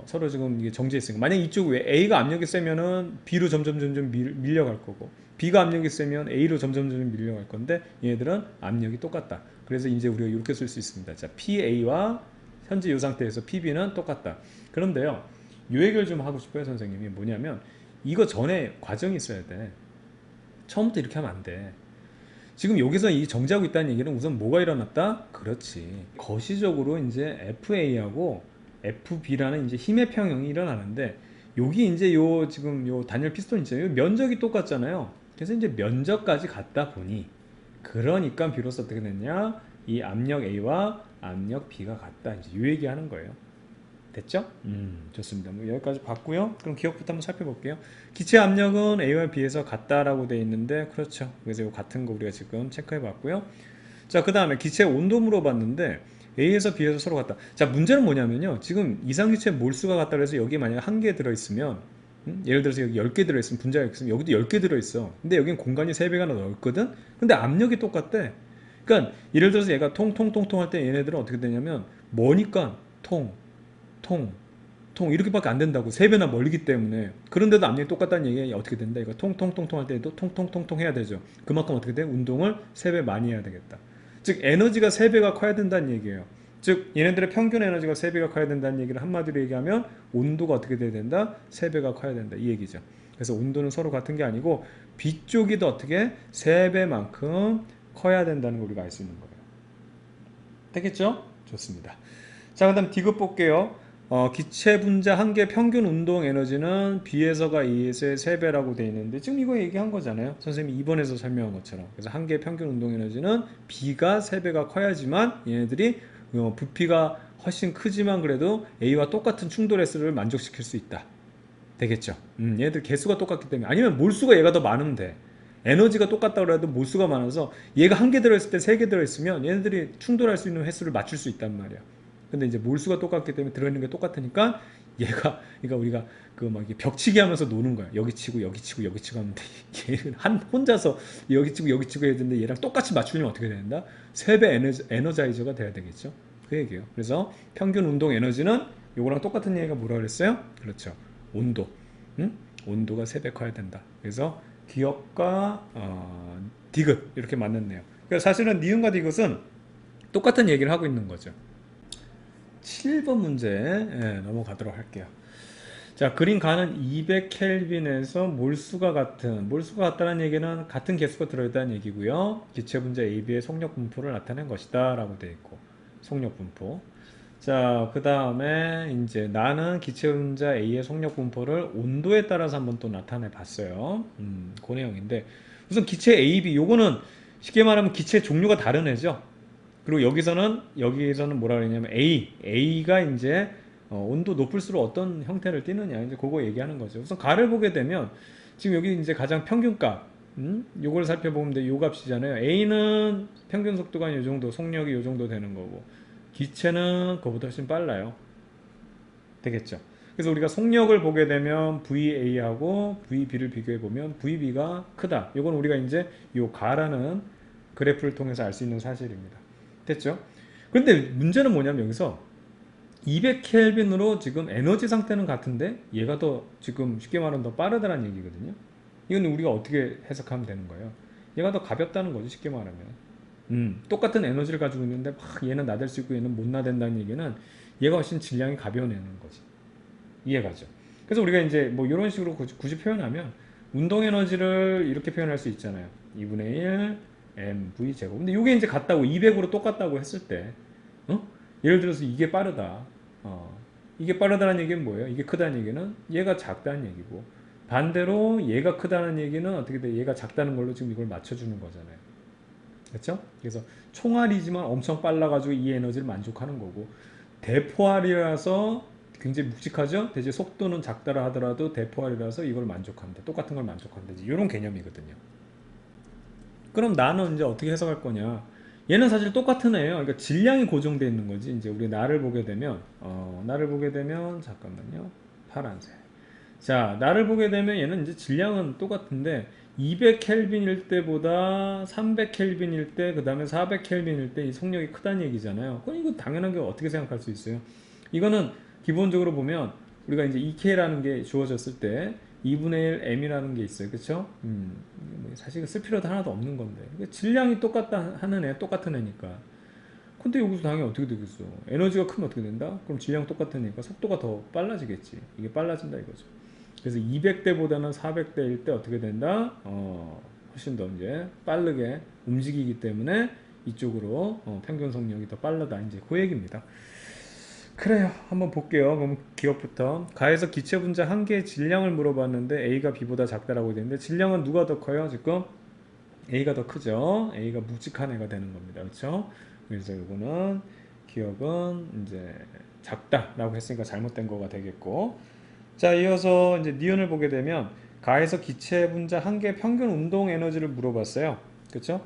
서로 지금 이게 정지했으니까 만약 이쪽 왜 A가 압력이 세면은 B로 점점 밀려갈 거고 B가 압력이 세면 A로 점점 밀려갈 건데 얘네들은 압력이 똑같다. 그래서 이제 우리가 이렇게 쓸 수 있습니다. 자, PA와 현재 이 상태에서 PB는 똑같다. 그런데요, 요 얘기를 좀 하고 싶어요, 선생님이. 뭐냐면 이거 전에 과정이 있어야 돼. 처음부터 이렇게 하면 안 돼. 지금 여기서 이 정지하고 있다는 얘기는 우선 뭐가 일어났다? 그렇지. 거시적으로 이제 FA하고 FB라는 이제 힘의 평형이 일어나는데 여기 이제 요 지금 요 단열 피스톤 있잖아요. 면적이 똑같잖아요. 그래서 이제 면적까지 같다 보니 그러니까 비로소 어떻게 됐냐? 이 압력 A와 압력 B가 같다. 이제 요 얘기하는 거예요. 됐죠? 좋습니다. 뭐 여기까지 봤고요. 그럼 기억부터 한번 살펴볼게요. 기체 압력은 A와 B에서 같다라고 되어 있는데 그렇죠. 그래서 이 같은 거 우리가 지금 체크해 봤고요. 자, 그 다음에 기체 온도 물어봤는데 A에서 B에서 서로 같다. 자, 문제는 뭐냐면요. 지금 이상기체 몰수가 같다 그래서 여기 만약에 한 개 들어있으면 예를 들어서 여기 10개 들어있으면 분자가 있으면 여기도 10개 들어있어. 근데 여긴 공간이 3배가 넓거든? 근데 압력이 똑같대. 그러니까 예를 들어서 얘가 통통통통 할 때 얘네들은 어떻게 되냐면 머니까 통 이렇게밖에 안 된다고. 3배나 멀기 때문에. 그런데도 압력이 똑같다는 얘기가 어떻게 된다? 이거 통통통통 할 때도 통통통통 해야 되죠. 그만큼 어떻게 돼? 운동을 3배 많이 해야 되겠다. 즉 에너지가 3배가 커야 된다는 얘기예요. 즉 얘네들의 평균 에너지가 3배가 커야 된다는 얘기를 한마디로 얘기하면 온도가 어떻게 돼야 된다? 3배가 커야 된다 이 얘기죠. 그래서 온도는 서로 같은 게 아니고 B쪽이 더 어떻게 3배만큼 커야 된다는 걸 우리가 알 수 있는 거예요. 되겠죠? 좋습니다. 자, 그 다음 D급 볼게요. 기체 분자 한 개 평균 운동 에너지는 B에서가 A에서의 3배라고 되어 있는데 지금 이거 얘기한 거잖아요. 선생님이 2번에서 설명한 것처럼. 그래서 한 개 평균 운동 에너지는 B가 3배가 커야지만 얘네들이 부피가 훨씬 크지만 그래도 A와 똑같은 충돌 S를 만족시킬 수 있다. 되겠죠. 얘네들 개수가 똑같기 때문에. 아니면 몰수가 얘가 더 많으면 돼. 에너지가 똑같다고 해도 몰수가 많아서 얘가 한 개 들어있을 때 3개 들어있으면 얘네들이 충돌할 수 있는 횟수를 맞출 수 있단 말이야. 근데 이제 몰수가 똑같기 때문에 들어있는 게 똑같으니까 얘가, 그러니까 우리가 그 막 벽치기 하면서 노는 거야. 여기 치고 여기 치고 여기 치고 하는데 얘는 혼자서 여기 치고 여기 치고 해야 되는데 얘랑 똑같이 맞추려면 어떻게 된다? 3배 에너자이저가 돼야 되겠죠. 그 얘기예요. 그래서 평균 운동 에너지는 요거랑 똑같은 얘기가 뭐라 그랬어요? 그렇죠. 온도. 온도가 3배 커야 된다. 그래서 기업과 디귿 이렇게 만났네요. 그러니까 사실은 니은과 디귿은 똑같은 얘기를 하고 있는 거죠. 7번 문제 넘어가도록 할게요. 자, 그린 가는 200켈빈에서 몰수가 같다는 얘기는 같은 개수가 들어있다는 얘기고요. 기체 분자 AB의 속력 분포를 나타낸 것이다 라고 되어 있고, 속력 분포. 자, 그 다음에 이제 나는 기체 분자 A의 속력 분포를 온도에 따라서 한번 또 나타내 봤어요. 그 내용인데 우선 기체 AB 요거는 쉽게 말하면 기체 종류가 다른 애죠. 그리고 여기서는 뭐라 그러냐면 A가 이제 온도 높을수록 어떤 형태를 띠느냐 이제 그거 얘기하는 거죠. 우선 가를 보게 되면 지금 여기 이제 가장 평균값 요걸 살펴보면 돼. 요 값이잖아요. A는 평균 속도가 요 정도, 속력이 요 정도 되는 거고 기체는 그거보다 훨씬 빨라요. 되겠죠. 그래서 우리가 속력을 보게 되면 VA하고 VB를 비교해 보면 VB가 크다. 이건 우리가 이제 요 가라는 그래프를 통해서 알 수 있는 사실입니다. 됐죠? 그런데 문제는 뭐냐면 여기서 200켈빈으로 지금 에너지 상태는 같은데 얘가 더 지금 쉽게 말하면 더 빠르다는 얘기거든요. 이건 우리가 어떻게 해석하면 되는 거예요? 얘가 더 가볍다는 거죠. 쉽게 말하면. 똑같은 에너지를 가지고 있는데 막 얘는 나댈 수 있고 얘는 못 나댄다는 얘기는 얘가 훨씬 질량이 가벼워내는 거지. 이해가죠? 그래서 우리가 이제 뭐 이런 식으로 굳이 표현하면 운동 에너지를 이렇게 표현할 수 있잖아요. 2분의 1 mv 제곱. 근데 이게 이제 같다고 200으로 똑같다고 했을 때, 예를 들어서 이게 빠르다. 이게 빠르다는 얘기는 뭐예요? 이게 크다는 얘기는 얘가 작다는 얘기고 반대로 얘가 크다는 얘기는 어떻게 돼? 얘가 작다는 걸로 지금 이걸 맞춰주는 거잖아요. 그렇죠? 그래서 총알이지만 엄청 빨라가지고 이 에너지를 만족하는 거고 대포알이라서 굉장히 묵직하죠? 대신 속도는 작다라 하더라도 대포알이라서 이걸 만족한다. 똑같은 걸 만족한다. 이런 개념이거든요. 그럼 나는 이제 어떻게 해석할 거냐? 얘는 사실 똑같은 애예요. 그러니까 질량이 고정되어 있는 거지. 이제 우리 나를 보게 되면 나를 보게 되면 잠깐만요. 파란색. 자, 나를 보게 되면 얘는 이제 질량은 똑같은데 200켈빈일 때보다 300켈빈일 때, 그 다음에 400켈빈일 때 이 속력이 크다는 얘기잖아요. 그럼 이거 당연한 게 어떻게 생각할 수 있어요? 이거는 기본적으로 보면 우리가 이제 2K라는 게 주어졌을 때 2분의 1 M이라는 게 있어요. 그쵸? 사실 쓸 필요도 하나도 없는 건데. 질량이 똑같다 하는 애, 똑같은 애니까. 근데 여기서 당연히 어떻게 되겠어? 에너지가 크면 어떻게 된다? 그럼 질량 똑같으니까 속도가 더 빨라지겠지. 이게 빨라진다 이거죠. 그래서 200대보다는 400대일 때 어떻게 된다? 훨씬 더 이제 빠르게 움직이기 때문에 이쪽으로 평균 속력이 더 빠르다. 이제 그 얘기입니다. 그래요. 한번 볼게요. 그럼 기억부터. 가에서 기체 분자 한 개의 질량을 물어봤는데 A가 B보다 작다라고 되는데 질량은 누가 더 커요? 지금 A가 더 크죠. A가 묵직한 애가 되는 겁니다. 그렇죠? 그래서 이거는 기억은 이제 작다라고 했으니까 잘못된 거가 되겠고. 자, 이어서 이제 니은을 보게 되면 가에서 기체 분자 한 개 평균 운동 에너지를 물어봤어요. 그렇죠?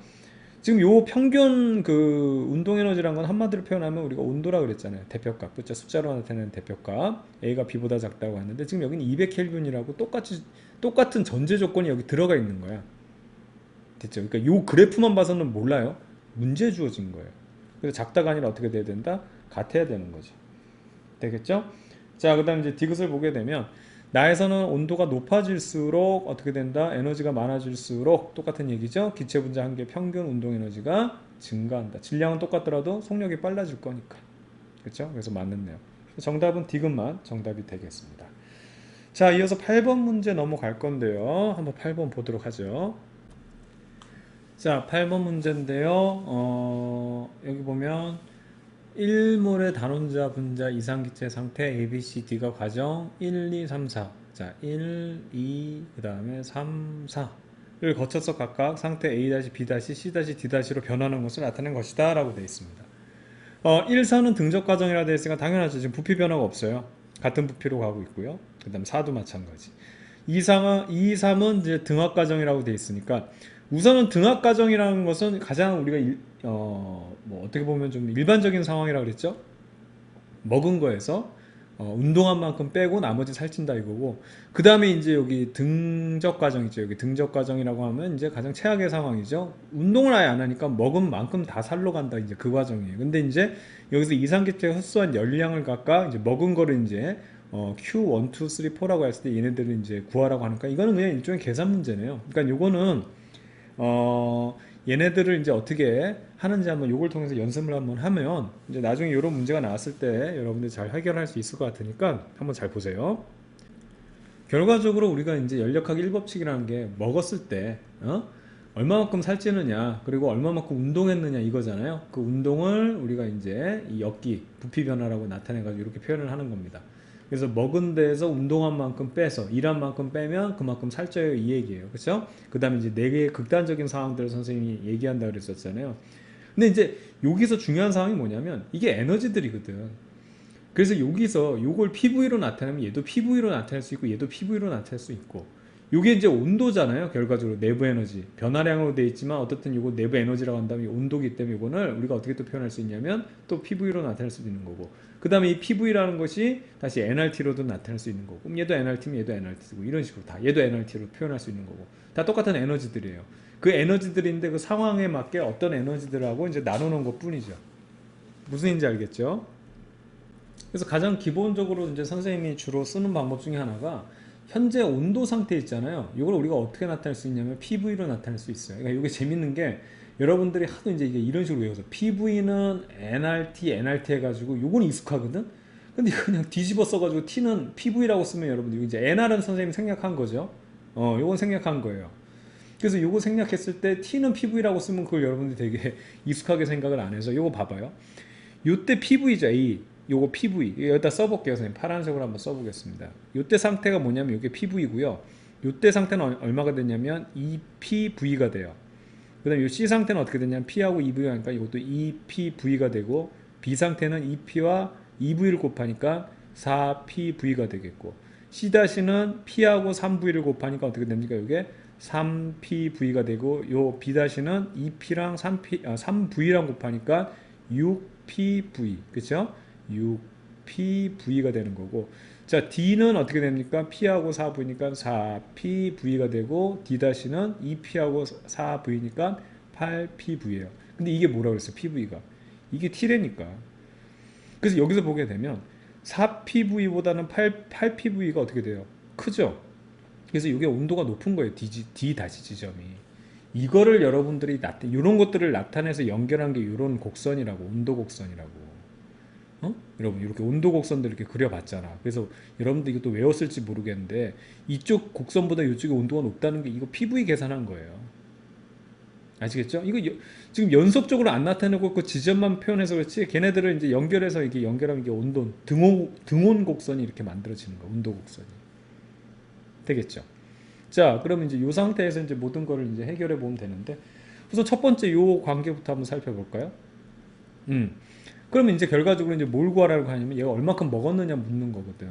지금 요 평균 그 운동 에너지란 건 한마디로 표현하면 우리가 온도라 그랬잖아요. 대표값. 그렇죠? 숫자로 나타내는 대표값. A가 B보다 작다고 했는데 지금 여기는 200켈빈이라고 똑같은 전제 조건이 여기 들어가 있는 거야. 됐죠? 그러니까 요 그래프만 봐서는 몰라요. 문제 주어진 거예요. 그래서 작다가 아니라 어떻게 돼야 된다? 같아야 되는 거죠. 되겠죠? 자, 그 다음 이제 디귿을 보게 되면 나에서는 온도가 높아질수록 어떻게 된다? 에너지가 많아질수록 똑같은 얘기죠. 기체 분자 한 개 평균 운동 에너지가 증가한다. 질량은 똑같더라도 속력이 빨라질 거니까. 그렇죠? 그래서 맞는 내용. 정답은 디귿만 정답이 되겠습니다. 자, 이어서 8번 문제 넘어갈 건데요. 한번 8번 보도록 하죠. 자, 8번 문제인데요. 여기 보면 1몰의 단원자 분자 이상기체 상태 ABCD가 과정 1, 2, 3, 4. 자, 1, 2, 그 다음에 3, 4를 거쳐서 각각 상태 A-, B-, C-, D-로 변하는 것을 나타낸 것이다 라고 되어 있습니다. 1, 4는 등적 과정이라 되어 있으니까 당연하죠. 지금 부피 변화가 없어요. 같은 부피로 가고 있고요. 그 다음 4도 마찬가지. 2, 3은 이제 등합 과정이라고 되어 있으니까 우선은 등합 과정이라는 것은 가장 우리가 뭐 어떻게 보면 좀 일반적인 상황이라고 그랬죠. 먹은 거에서 운동한 만큼 빼고 나머지 살찐다 이거고, 그 다음에 이제 여기 등적 과정 있죠. 여기 등적 과정이라고 하면 이제 가장 최악의 상황이죠. 운동을 아예 안 하니까 먹은 만큼 다 살로 간다, 이제 그 과정이에요. 근데 이제 여기서 이상기체가 흡수한 열량을 각각 이제 먹은 거를 이제 Q1, 2, 3, 4라고 했을 때 얘네들을 이제 구하라고 하니까 이거는 그냥 일종의 계산 문제네요. 그러니까 요거는 얘네들을 이제 어떻게 하는지 한번 요걸 통해서 연습을 한번 하면 이제 나중에 이런 문제가 나왔을 때 여러분들이 잘 해결할 수 있을 것 같으니까 한번 잘 보세요. 결과적으로 우리가 이제 연력학 1법칙이라는 게 먹었을 때 얼마만큼 살찌느냐 그리고 얼마만큼 운동했느냐 이거잖아요. 그 운동을 우리가 이제 이 역기 부피 변화라고 나타내 가지고 이렇게 표현을 하는 겁니다. 그래서 먹은 데에서 운동한 만큼 빼서 일한 만큼 빼면 그만큼 살쪄요 이 얘기예요. 그렇죠? 그 다음에 이제 네 개의 극단적인 상황들을 선생님이 얘기한다 그랬었잖아요. 근데 이제 여기서 중요한 상황이 뭐냐면 이게 에너지들이거든. 그래서 여기서 요걸 PV로 나타내면 얘도 PV로 나타낼 수 있고 얘도 PV로 나타낼 수 있고, 요게 이제 온도잖아요. 결과적으로 내부 에너지 변화량으로 되어 있지만 어떻든 요거 내부 에너지라고 한다면 온도기 때문에 이거를 우리가 어떻게 또 표현할 수 있냐면 또 PV로 나타낼 수도 있는 거고, 그 다음에 이 PV라는 것이 다시 NRT로도 나타낼 수 있는 거고, 그럼 얘도 NRT면 얘도 NRT고 이런 식으로 다 얘도 NRT로 표현할 수 있는 거고, 다 똑같은 에너지들이에요. 그 에너지들인데 그 상황에 맞게 어떤 에너지들하고 이제 나누는 것 뿐이죠. 무슨 인지 알겠죠? 그래서 가장 기본적으로 이제 선생님이 주로 쓰는 방법 중에 하나가 현재 온도 상태 있잖아요. 이걸 우리가 어떻게 나타낼 수 있냐면 PV로 나타낼 수 있어요. 그러니까 이게 재밌는 게 여러분들이 하도 이제 이게 이런 식으로 외워서 PV는 NRT 해가지고 요건 익숙하거든. 근데 이거 그냥 뒤집어 써가지고 T는 PV라고 쓰면 여러분들 이제 NR은 선생님이 생략한 거죠. 요건 생략한 거예요. 그래서 요거 생략했을 때 T는 PV라고 쓰면 그걸 여러분들이 되게 익숙하게 생각을 안 해서 요거 봐봐요. 요때 PV죠. A. 요거 PV. 여기다 써볼게요. 선생님. 파란색으로 한번 써보겠습니다. 요때 상태가 뭐냐면 요게 PV고요. 요때 상태는 얼마가 되냐면 EPV가 돼요. 그 다음에 요 C 상태는 어떻게 되냐면 P하고 EV가 하니까 이것도 EPV가 되고, B 상태는 EP와 EV를 곱하니까 4PV가 되겠고, C-는 P하고 3V를 곱하니까 어떻게 됩니까? 이게 3PV가 되고 요 B-는 2P랑 3V랑 곱하니까 6PV 그쵸? 6PV가 되는 거고 자 D는 어떻게 됩니까? P하고 4V니까 4PV가 되고 D-는 2P하고 4V니까 8PV예요. 근데 이게 뭐라고 그랬어요? PV가 이게 T래니까 그래서 여기서 보게 되면 4PV보다는 8PV가 어떻게 돼요? 크죠? 그래서 이게 온도가 높은 거예요. D 다시 지점이. 이거를 여러분들이 이런 것들을 나타내서 연결한 게 이런 곡선이라고 온도 곡선이라고. 여러분 이렇게 온도 곡선들 이렇게 그려봤잖아. 그래서 여러분들 이것도 외웠을지 모르겠는데 이쪽 곡선보다 이쪽에 온도가 높다는 게 이거 PV 계산한 거예요. 아시겠죠? 이거 지금 연속적으로 안 나타내고 그 지점만 표현해서 그렇지 걔네들을 이제 연결해서 이게 연결하면 이게 온도 등온 곡선이 이렇게 만들어지는 거야. 온도 곡선이. 되겠죠? 자, 그러면 이제 이 상태에서 이제 모든 거를 이제 해결해 보면 되는데 우선 첫 번째 요 관계부터 한번 살펴볼까요? 그러면 이제 결과적으로 이제 뭘 구하라고 하냐면 얘가 얼마큼 먹었느냐 묻는 거거든.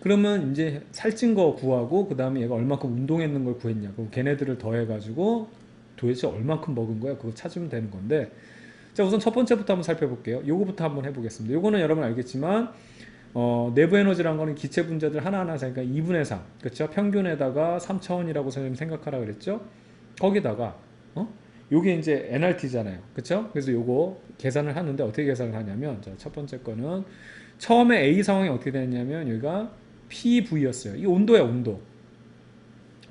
그러면 이제 살찐 거 구하고 그 다음에 얘가 얼마큼 운동했는 걸 구했냐. 그럼 걔네들을 더해가지고 도대체 얼마큼 먹은 거야? 그거 찾으면 되는 건데 자 우선 첫 번째부터 한번 살펴볼게요. 요거부터 한번 해보겠습니다. 요거는 여러분 알겠지만 내부 에너지란 거는 기체 분자들 하나하나 사니까 2분의 3 그렇죠? 평균에다가 3차원이라고 선생님 생각하라 그랬죠? 거기다가 요게 이제 NRT잖아요. 그렇죠? 그래서 요거 계산을 하는데 어떻게 계산을 하냐면 자, 첫 번째 거는 처음에 A 상황이 어떻게 됐냐면 여기가 PV였어요. 이 온도야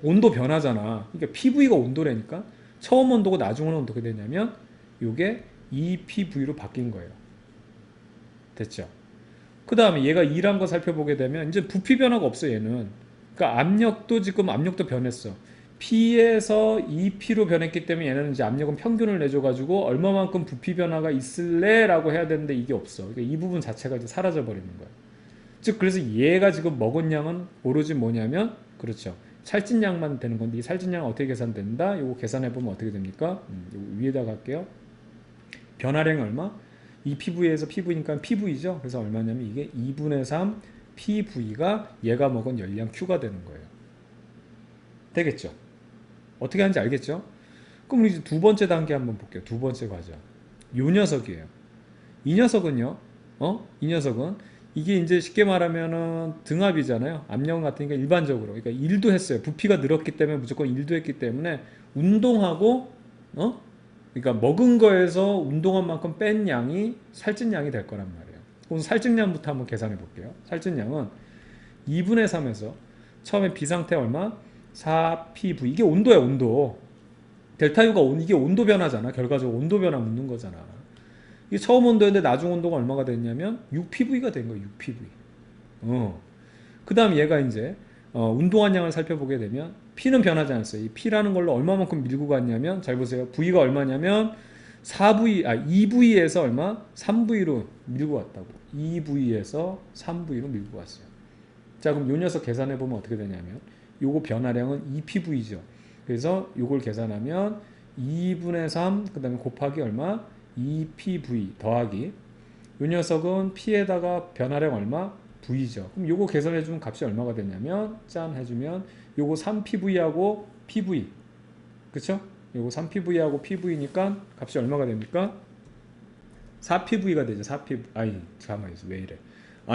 온도 변화잖아. 그러니까 PV가 온도라니까 처음 온도고 나중 온도가 어떻게 되냐면 요게 EPV로 바뀐 거예요. 됐죠? 그 다음에 얘가 2란 거 살펴보게 되면 이제 부피 변화가 없어 얘는. 그러니까 압력도 변했어. P에서 2P로 변했기 때문에 얘는 이제 압력은 평균을 내줘가지고 얼마만큼 부피 변화가 있을래? 라고 해야 되는데 이게 없어. 그러니까 이 부분 자체가 이제 사라져 버리는 거야. 즉 그래서 얘가 지금 먹은 양은 오로지 뭐냐면 그렇죠. 살찐 양만 되는 건데 이 살찐 양은 어떻게 계산된다? 이거 계산해 보면 어떻게 됩니까? 위에다가 할게요. 변화량이 얼마? 이 PV에서 PV니까 PV죠. 그래서 얼마냐면 이게 2분의 3 PV가 얘가 먹은 열량 Q가 되는 거예요. 되겠죠? 어떻게 하는지 알겠죠? 그럼 우리 이제 두 번째 단계 한번 볼게요. 두 번째 과정. 요 녀석이에요. 이 녀석은요. 이 녀석은 이게 이제 쉽게 말하면은 등압이잖아요. 압력 같으니까 일반적으로. 그러니까 일도 했어요. 부피가 늘었기 때문에 무조건 일도 했기 때문에 운동하고 그러니까 먹은 거에서 운동한 만큼 뺀 양이 살찐 양이 될 거란 말이에요. 그럼 살찐 양부터 한번 계산해 볼게요. 살찐 양은 2분의 3에서 처음에 비상태 얼마? 4PV. 이게 온도야, 온도. 델타 U가 이게 온도 변화잖아. 결과적으로 온도 변화 묻는 거잖아. 이게 처음 온도였는데 나중 온도가 얼마가 됐냐면 6PV가 된 거예요. 6PV. 그 다음 얘가 이제 운동한 양을 살펴보게 되면 P는 변하지 않았어요. 이 P라는 걸로 얼마만큼 밀고 갔냐면 잘 보세요. V가 얼마냐면 2V에서 얼마? 3V로 밀고 왔다고. 2V에서 3V로 밀고 왔어요. 자 그럼 요 녀석 계산해 보면 어떻게 되냐면 요거 변화량은 2PV죠. 그래서 요걸 계산하면 2분의 3 그 다음에 곱하기 얼마? 2PV 더하기 요 녀석은 P에다가 변화량 얼마? V죠. 그럼 요거 계산해주면 값이 얼마가 되냐면 짠 해주면 요거 3PV하고 PV 그쵸? 요거 3PV하고 PV니까 값이 얼마가 됩니까? 4PV가 되죠. 4PV 아니 잠깐만요. 왜 이래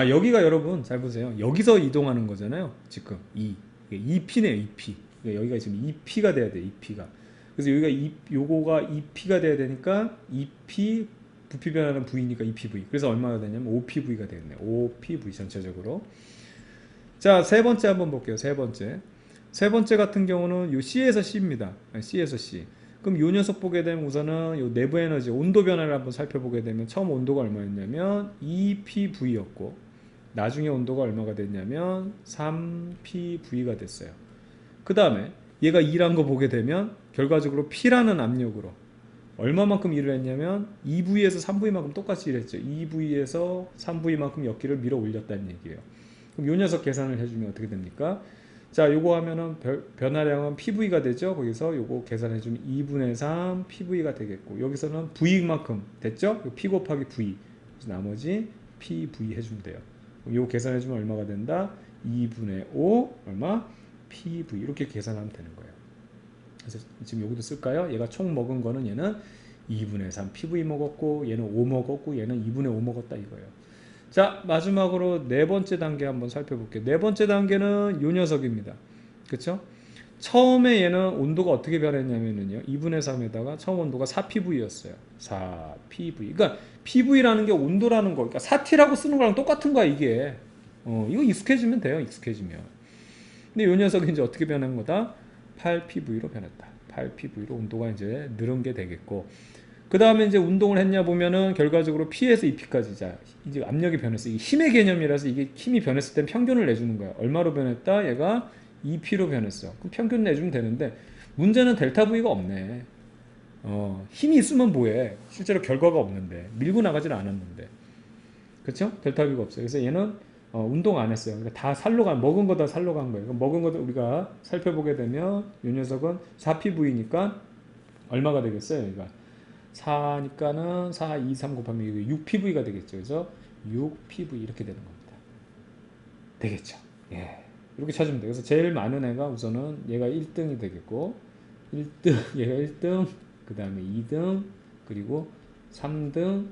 여기가 여러분 잘 보세요. 여기서 이동하는 거잖아요. 지금 2P네요. 2P 여기가 지금 2P가 돼야 돼. 2P가 그래서 여기가 요거가 2P가 돼야 되니까 2P 부피 변화는 V니까 2PV. 그래서 얼마가 되냐면 5PV가 되겠네요. 5PV 전체적으로. 자, 세 번째 한번 볼게요. 세 번째 같은 경우는 요 C에서 C입니다. C에서 C. 그럼 요 녀석 보게 되면 우선은 요 내부 에너지 온도 변화를 한번 살펴보게 되면 처음 온도가 얼마였냐면 2PV였고 나중에 온도가 얼마가 됐냐면 3PV가 됐어요. 그 다음에 얘가 2란 거 보게 되면 결과적으로 P라는 압력으로 얼마만큼 일을 했냐면 2V에서 3V만큼 똑같이 일했죠. 2V에서 3V만큼 역기를 밀어 올렸다는 얘기예요. 그럼 요 녀석 계산을 해주면 어떻게 됩니까? 자, 요거 하면은 변화량은 PV가 되죠. 거기서 요거 계산해주면 2분의 3 PV가 되겠고 여기서는 V만큼 됐죠? P 곱하기 V. 나머지 PV 해주면 돼요. 요거 계산해주면 얼마가 된다? 2분의 5 얼마? PV 이렇게 계산하면 되는 거예요. 그래서 지금 여기도 쓸까요? 얘가 총 먹은 거는 얘는 2분의 3 PV 먹었고 얘는 5 먹었고 얘는 2분의 5 먹었다 이거예요. 자, 마지막으로 네 번째 단계 한번 살펴볼게요. 네 번째 단계는 요 녀석입니다. 그쵸? 처음에 얘는 온도가 어떻게 변했냐면요. 2분의 3에다가 처음 온도가 4PV였어요. 4PV. 그러니까 PV라는 게 온도라는 거. 그러니까 4T라고 쓰는 거랑 똑같은 거야, 이게. 이거 익숙해지면 돼요, 익숙해지면. 근데 요 녀석이 이제 어떻게 변한 거다? 8PV로 변했다. 8PV로 온도가 이제 늘은 게 되겠고. 그 다음에 이제 운동을 했냐 보면은 결과적으로 P에서 2P까지 자 이제 압력이 변했어. 이게 힘의 개념이라서 이게 힘이 변했을 땐 평균을 내주는 거야. 얼마로 변했다? 얘가 2P로 변했어. 그럼 평균 내주면 되는데 문제는 델타 V가 없네. 힘이 있으면 뭐해? 실제로 결과가 없는데 밀고 나가질 않았는데, 그렇죠? 델타 V가 없어요. 그래서 얘는 운동 안 했어요. 그러니까 다 살로 먹은 거 다 살로 간 거예요. 먹은 거 우리가 살펴보게 되면 이 녀석은 4PV니까 얼마가 되겠어요? 그러니까 4니까는 4, 2, 3 곱하면 6PV가 되겠죠. 그래서 6PV 이렇게 되는 겁니다. 되겠죠. 예. 이렇게 찾으면 돼요. 그래서 제일 많은 애가 우선은 얘가 1등이 되겠고 1등, 얘가 1등, 그 다음에 2등, 그리고 3등,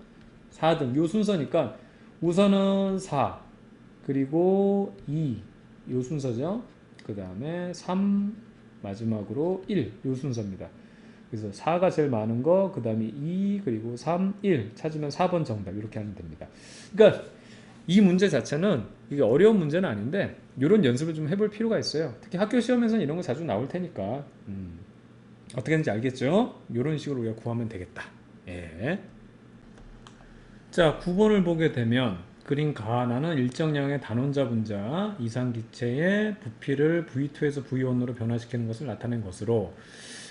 4등 요 순서니까 우선은 4, 그리고 2, 요 순서죠. 그 다음에 3, 마지막으로 1, 요 순서입니다. 그래서 4가 제일 많은 거, 그 다음에 2, 그리고 3, 1 찾으면 4번 정답 이렇게 하면 됩니다. 그러니까 이 문제 자체는 이게 어려운 문제는 아닌데 이런 연습을 좀 해볼 필요가 있어요. 특히 학교 시험에서는 이런 거 자주 나올 테니까 어떻게 하는지 알겠죠? 이런 식으로 우리가 구하면 되겠다. 예. 자, 9번을 보게 되면 그림 가하나는 일정량의 단원자 분자 이상기체의 부피를 V2에서 V1으로 변화시키는 것을 나타낸 것으로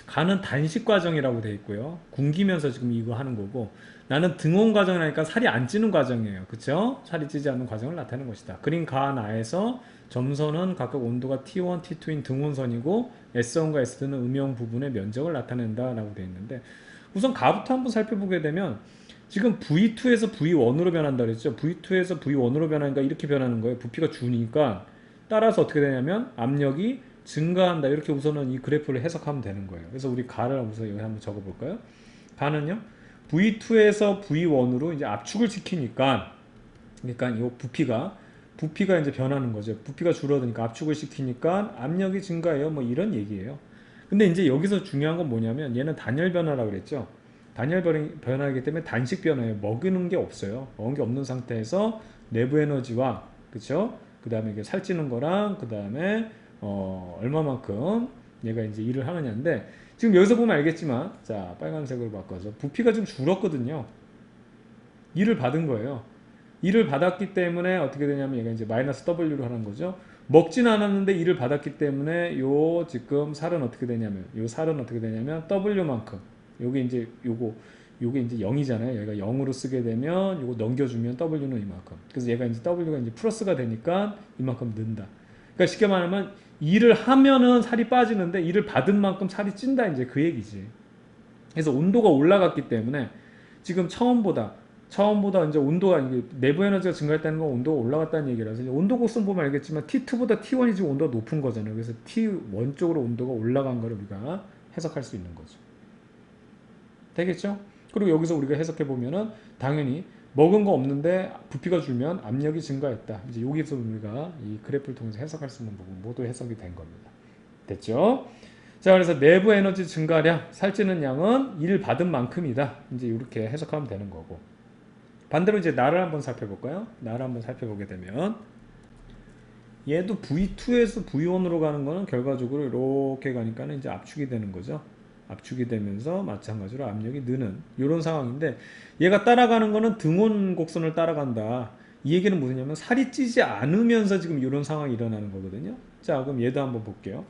가는 단식 과정이라고 되어 있고요. 굶기면서 지금 이거 하는 거고, 나는 등온 과정이라니까 살이 안 찌는 과정이에요. 그쵸? 살이 찌지 않는 과정을 나타내는 것이다. 그림 가나에서 점선은 각각 온도가 T1, T2인 등온선이고 S1과 S2는 음영 부분의 면적을 나타낸다 라고 되어 있는데, 우선 가부터 한번 살펴보게 되면 지금 V2에서 V1으로 변한다 그랬죠. V2에서 V1으로 변하니까 이렇게 변하는 거예요. 부피가 주니까 따라서 어떻게 되냐면 압력이 증가한다. 이렇게 우선은 이 그래프를 해석하면 되는 거예요. 그래서 우리 가를 우선 여기 한번 적어 볼까요? 가는요 V2에서 V1으로 이제 압축을 시키니까, 그러니까 이 부피가 이제 변하는 거죠. 부피가 줄어드니까 압축을 시키니까 압력이 증가해요. 뭐 이런 얘기예요. 근데 이제 여기서 중요한 건 뭐냐면 얘는 단열 변화라고 그랬죠. 단열 변화이기 때문에 단식 변화예요. 먹이는 게 없어요. 먹은 게 없는 상태에서 내부 에너지와, 그쵸? 그 다음에 이게 살찌는 거랑 그 다음에 얼마만큼 얘가 이제 일을 하느냐인데, 지금 여기서 보면 알겠지만, 자, 빨간색으로 바꿔서 부피가 좀 줄었거든요. 일을 받은 거예요. 일을 받았기 때문에 어떻게 되냐면 얘가 이제 마이너스 W로 하는 거죠. 먹진 않았는데 일을 받았기 때문에 요 지금 살은 어떻게 되냐면, 요 살은 어떻게 되냐면 W만큼, 요게 이제 요게 이제 0이잖아요. 얘가 0으로 쓰게 되면 요거 넘겨주면 W는 이만큼. 그래서 얘가 이제 W가 이제 플러스가 되니까 이만큼 는다. 그러니까 쉽게 말하면 일을 하면은 살이 빠지는데 일을 받은 만큼 살이 찐다, 이제 그 얘기지. 그래서 온도가 올라갔기 때문에 지금 처음보다 이제 온도가, 이게 내부 에너지가 증가했다는 건 온도가 올라갔다는 얘기라서 이제 온도 곡선 보면 알겠지만 T2보다 T1이 지금 온도가 높은 거잖아요. 그래서 T1 쪽으로 온도가 올라간 거를 우리가 해석할 수 있는 거죠. 되겠죠? 그리고 여기서 우리가 해석해 보면은 당연히 먹은 거 없는데 부피가 줄면 압력이 증가했다. 이제 여기서 우리가 이 그래프를 통해서 해석할 수 있는 부분 모두 해석이 된 겁니다. 됐죠? 자, 그래서 내부 에너지 증가량, 살찌는 양은 일 받은 만큼이다. 이제 이렇게 해석하면 되는 거고. 반대로 이제 나를 한번 살펴볼까요? 나를 한번 살펴보게 되면 얘도 V2에서 V1으로 가는 거는 결과적으로 이렇게 가니까는 이제 압축이 되는 거죠. 압축이 되면서 마찬가지로 압력이 느는 이런 상황인데, 얘가 따라가는 거는 등온 곡선을 따라간다. 이 얘기는 무엇이냐면 살이 찌지 않으면서 지금 이런 상황이 일어나는 거거든요. 자, 그럼 얘도 한번 볼게요.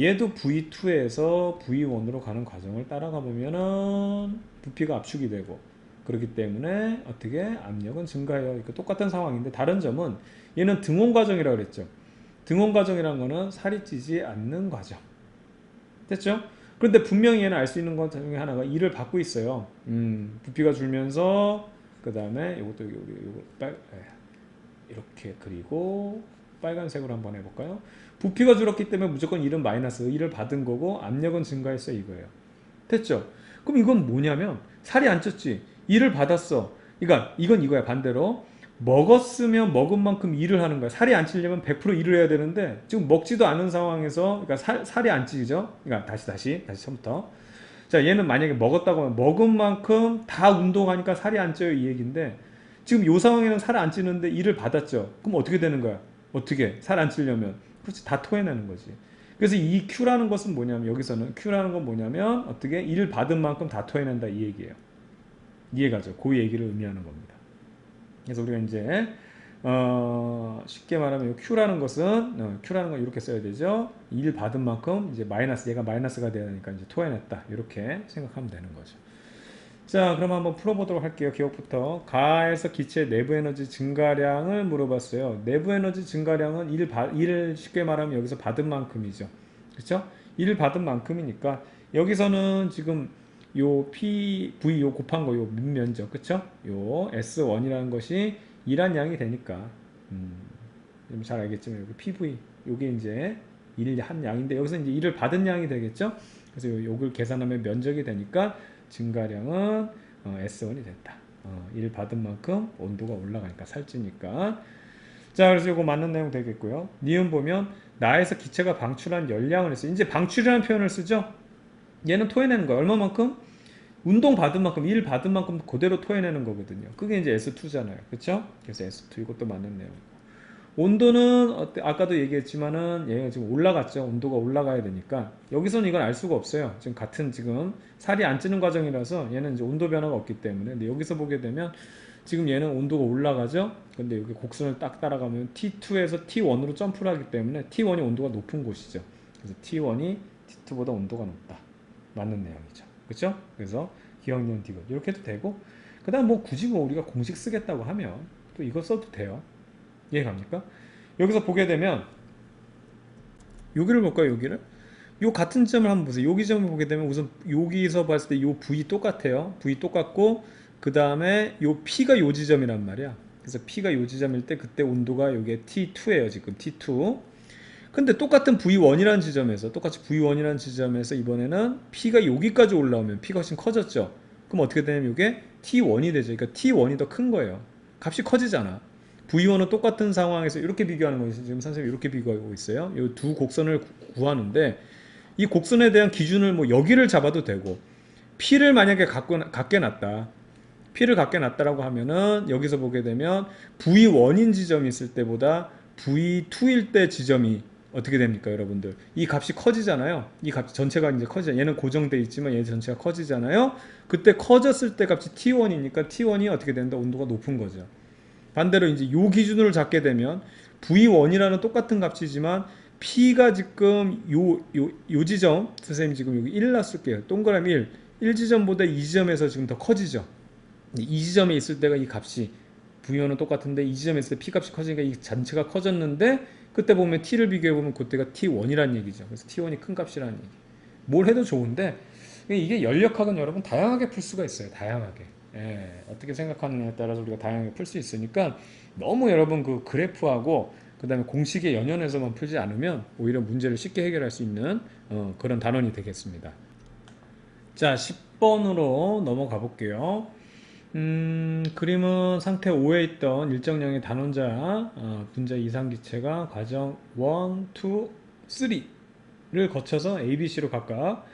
얘도 V2에서 V1으로 가는 과정을 따라가 보면은 부피가 압축이 되고, 그렇기 때문에 어떻게 압력은 증가해요. 그러니까 똑같은 상황인데 다른 점은 얘는 등온 과정이라고 그랬죠. 등온 과정이라는 거는 살이 찌지 않는 과정. 됐죠? 그런데 분명히 얘는 알 수 있는 것 중에 하나가 일을 받고 있어요. 부피가 줄면서 그 다음에 요것도 요거 이렇게 그리고 빨간색으로 한번 해볼까요? 부피가 줄었기 때문에 무조건 1은 마이너스 1을 받은 거고 압력은 증가했어 이거예요. 됐죠? 그럼 이건 뭐냐면 살이 안 쪘지. 1을 받았어. 그러니까 이건 이거야 반대로. 먹었으면 먹은 만큼 일을 하는 거야. 살이 안 찌려면 100% 일을 해야 되는데 지금 먹지도 않은 상황에서 그러니까 살이 안 찌죠. 그러니까 다시 처음부터. 자, 얘는 만약에 먹었다고 하면 먹은 만큼 다 운동하니까 살이 안 쪄요 이 얘기인데 지금 요 상황에는 살 안 찌는데 일을 받았죠. 그럼 어떻게 되는 거야? 어떻게? 살 안 찌려면 그렇지 다 토해내는 거지. 그래서 이 Q라는 것은 뭐냐면 여기서는 Q라는 건 뭐냐면 어떻게 일 받은 만큼 다 토해낸다 이 얘기예요. 이해가죠? 그 얘기를 의미하는 겁니다. 그래서 우리가 이제 쉽게 말하면 Q라는 것은 Q라는 건 이렇게 써야 되죠. 일 받은 만큼 이제 마이너스 얘가 마이너스가 돼야 되니까 이제 토해냈다 이렇게 생각하면 되는 거죠. 자, 그럼 한번 풀어보도록 할게요. 기억부터 가에서 기체 내부 에너지 증가량을 물어봤어요. 내부 에너지 증가량은 일을 쉽게 말하면 여기서 받은 만큼이죠. 그렇죠? 일을 받은 만큼이니까 여기서는 지금 요 PV 요 곱한 거 요 밑면적 그쵸? 요 S1이라는 것이 일한 양이 되니까 잘 알겠지만 여기 PV 요게 이제 일 한 양인데 여기서 이제 일을 받은 양이 되겠죠? 그래서 요걸 계산하면 면적이 되니까 증가량은 S1이 됐다. 일 받은 만큼 온도가 올라가니까 살찌니까. 자, 그래서 이거 맞는 내용 되겠고요. 니은 보면 나에서 기체가 방출한 열량을 했어요. 이제 방출이라는 표현을 쓰죠. 얘는 토해내는 거야. 얼마만큼? 운동 받은 만큼, 일 받은 만큼 그대로 토해내는 거거든요. 그게 이제 S2잖아요. 그쵸? 그래서 S2 이것도 맞는 내용이고. 온도는 아까도 얘기했지만은 얘가 지금 올라갔죠. 온도가 올라가야 되니까 여기서는 이건 알 수가 없어요. 지금 같은 지금 살이 안 찌는 과정이라서 얘는 이제 온도 변화가 없기 때문에 근데 여기서 보게 되면 지금 얘는 온도가 올라가죠. 근데 여기 곡선을 딱 따라가면 T2에서 T1으로 점프를 하기 때문에 T1이 온도가 높은 곳이죠. 그래서 T1이 T2보다 온도가 높다. 맞는 내용이죠. 그렇죠? 그래서 기억용 디귿 이렇게 해도 되고 그다음 뭐 굳이 뭐 우리가 공식 쓰겠다고 하면 또 이거 써도 돼요. 이해갑니까? 여기서 보게 되면 여기를 볼까요? 여기를? 요 같은 점을 한번 보세요. 여기 점을 보게 되면 우선 여기서 봤을 때 요 V 똑같아요. V 똑같고 그 다음에 요 P가 요 지점이란 말이야. 그래서 P가 요 지점일 때 그때 온도가 요게 T2예요. 지금 T2. 근데 똑같은 V1이라는 지점에서 똑같이 V1이라는 지점에서 이번에는 P가 여기까지 올라오면 P가 훨씬 커졌죠. 그럼 어떻게 되냐면 이게 T1이 되죠. 그러니까 T1이 더 큰 거예요. 값이 커지잖아. V1은 똑같은 상황에서 이렇게 비교하는 거예요. 지금 선생님이 이렇게 비교하고 있어요. 이 두 곡선을 구하는데 이 곡선에 대한 기준을 뭐 여기를 잡아도 되고 P를 만약에 갖게 놨다. P를 갖게 놨다라고 하면은 여기서 보게 되면 V1인 지점이 있을 때보다 V2일 때 지점이 어떻게 됩니까, 여러분들? 이 값이 커지잖아요. 이 값 전체가 이제 커지잖아요. 얘는 고정돼 있지만 얘 전체가 커지잖아요. 그때 커졌을 때 값이 T1이니까 T1이 어떻게 된다? 온도가 높은 거죠. 반대로 이제 요 기준으로 잡게 되면 V1이라는 똑같은 값이지만 P가 지금 요 지점, 선생님 지금 여기 1 놨을게요. 동그라미 1 지점보다 이 지점에서 지금 더 커지죠. 이 지점에 있을 때가 이 값이 V1은 똑같은데 이 지점에 있을 때 P 값이 커지니까 이 전체가 커졌는데 그때 보면 T를 비교해보면 그때가 T1이라는 얘기죠. 그래서 T1이 큰 값이라는 얘기. 뭘 해도 좋은데 이게 연력학은 여러분 다양하게 풀 수가 있어요. 다양하게. 예, 어떻게 생각하느냐에 따라서 우리가 다양하게 풀 수 있으니까 너무 여러분 그 그래프하고 그 다음에 공식에 연연해서만 풀지 않으면 오히려 문제를 쉽게 해결할 수 있는 그런 단원이 되겠습니다. 자, 10번으로 넘어가 볼게요. 그림은 상태 5에 있던 일정량의 단원자 분자 이상기체가 과정 1, 2, 3를 거쳐서 A, B, C로 각각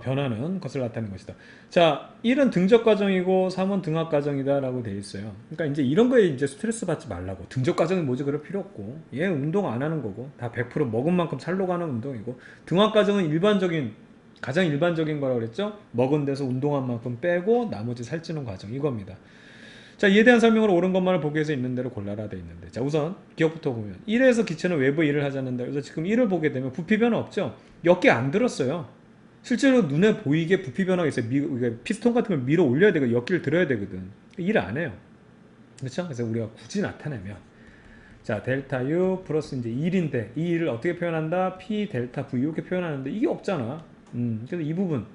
변하는 것을 나타내는 것이다. 자, 1은 등적 과정이고 3은 등합 과정이다 라고 되어 있어요. 그러니까 이제 이런 거에 이제 스트레스 받지 말라고. 등적 과정이 뭐지? 그럴 필요 없고 얘 운동 안 하는 거고 다 100% 먹은 만큼 살로 가는 운동이고 등합 과정은 가장 일반적인 거라고 그랬죠? 먹은 데서 운동한 만큼 빼고 나머지 살찌는 과정 이겁니다. 자, 이에 대한 설명을 옳은 것만을 보기 위해서 있는 대로 골라라 돼 있는데 자, 우선 기억부터 보면 1에서 기체는 외부 일을 하자는데 그래서 지금 1을 보게 되면 부피 변화 없죠? 몇 개 안 들었어요. 실제로 눈에 보이게 부피 변화가 있어요. 피스톤 같은 걸 밀어 올려야 되고 엿기를 들어야 되거든. 일 안 해요. 그렇죠? 그래서 우리가 굳이 나타내면 자, 델타 U 플러스 이제 1인데 이 일을 어떻게 표현한다? P 델타 V 이렇게 표현하는데 이게 없잖아. 그래서 이 부분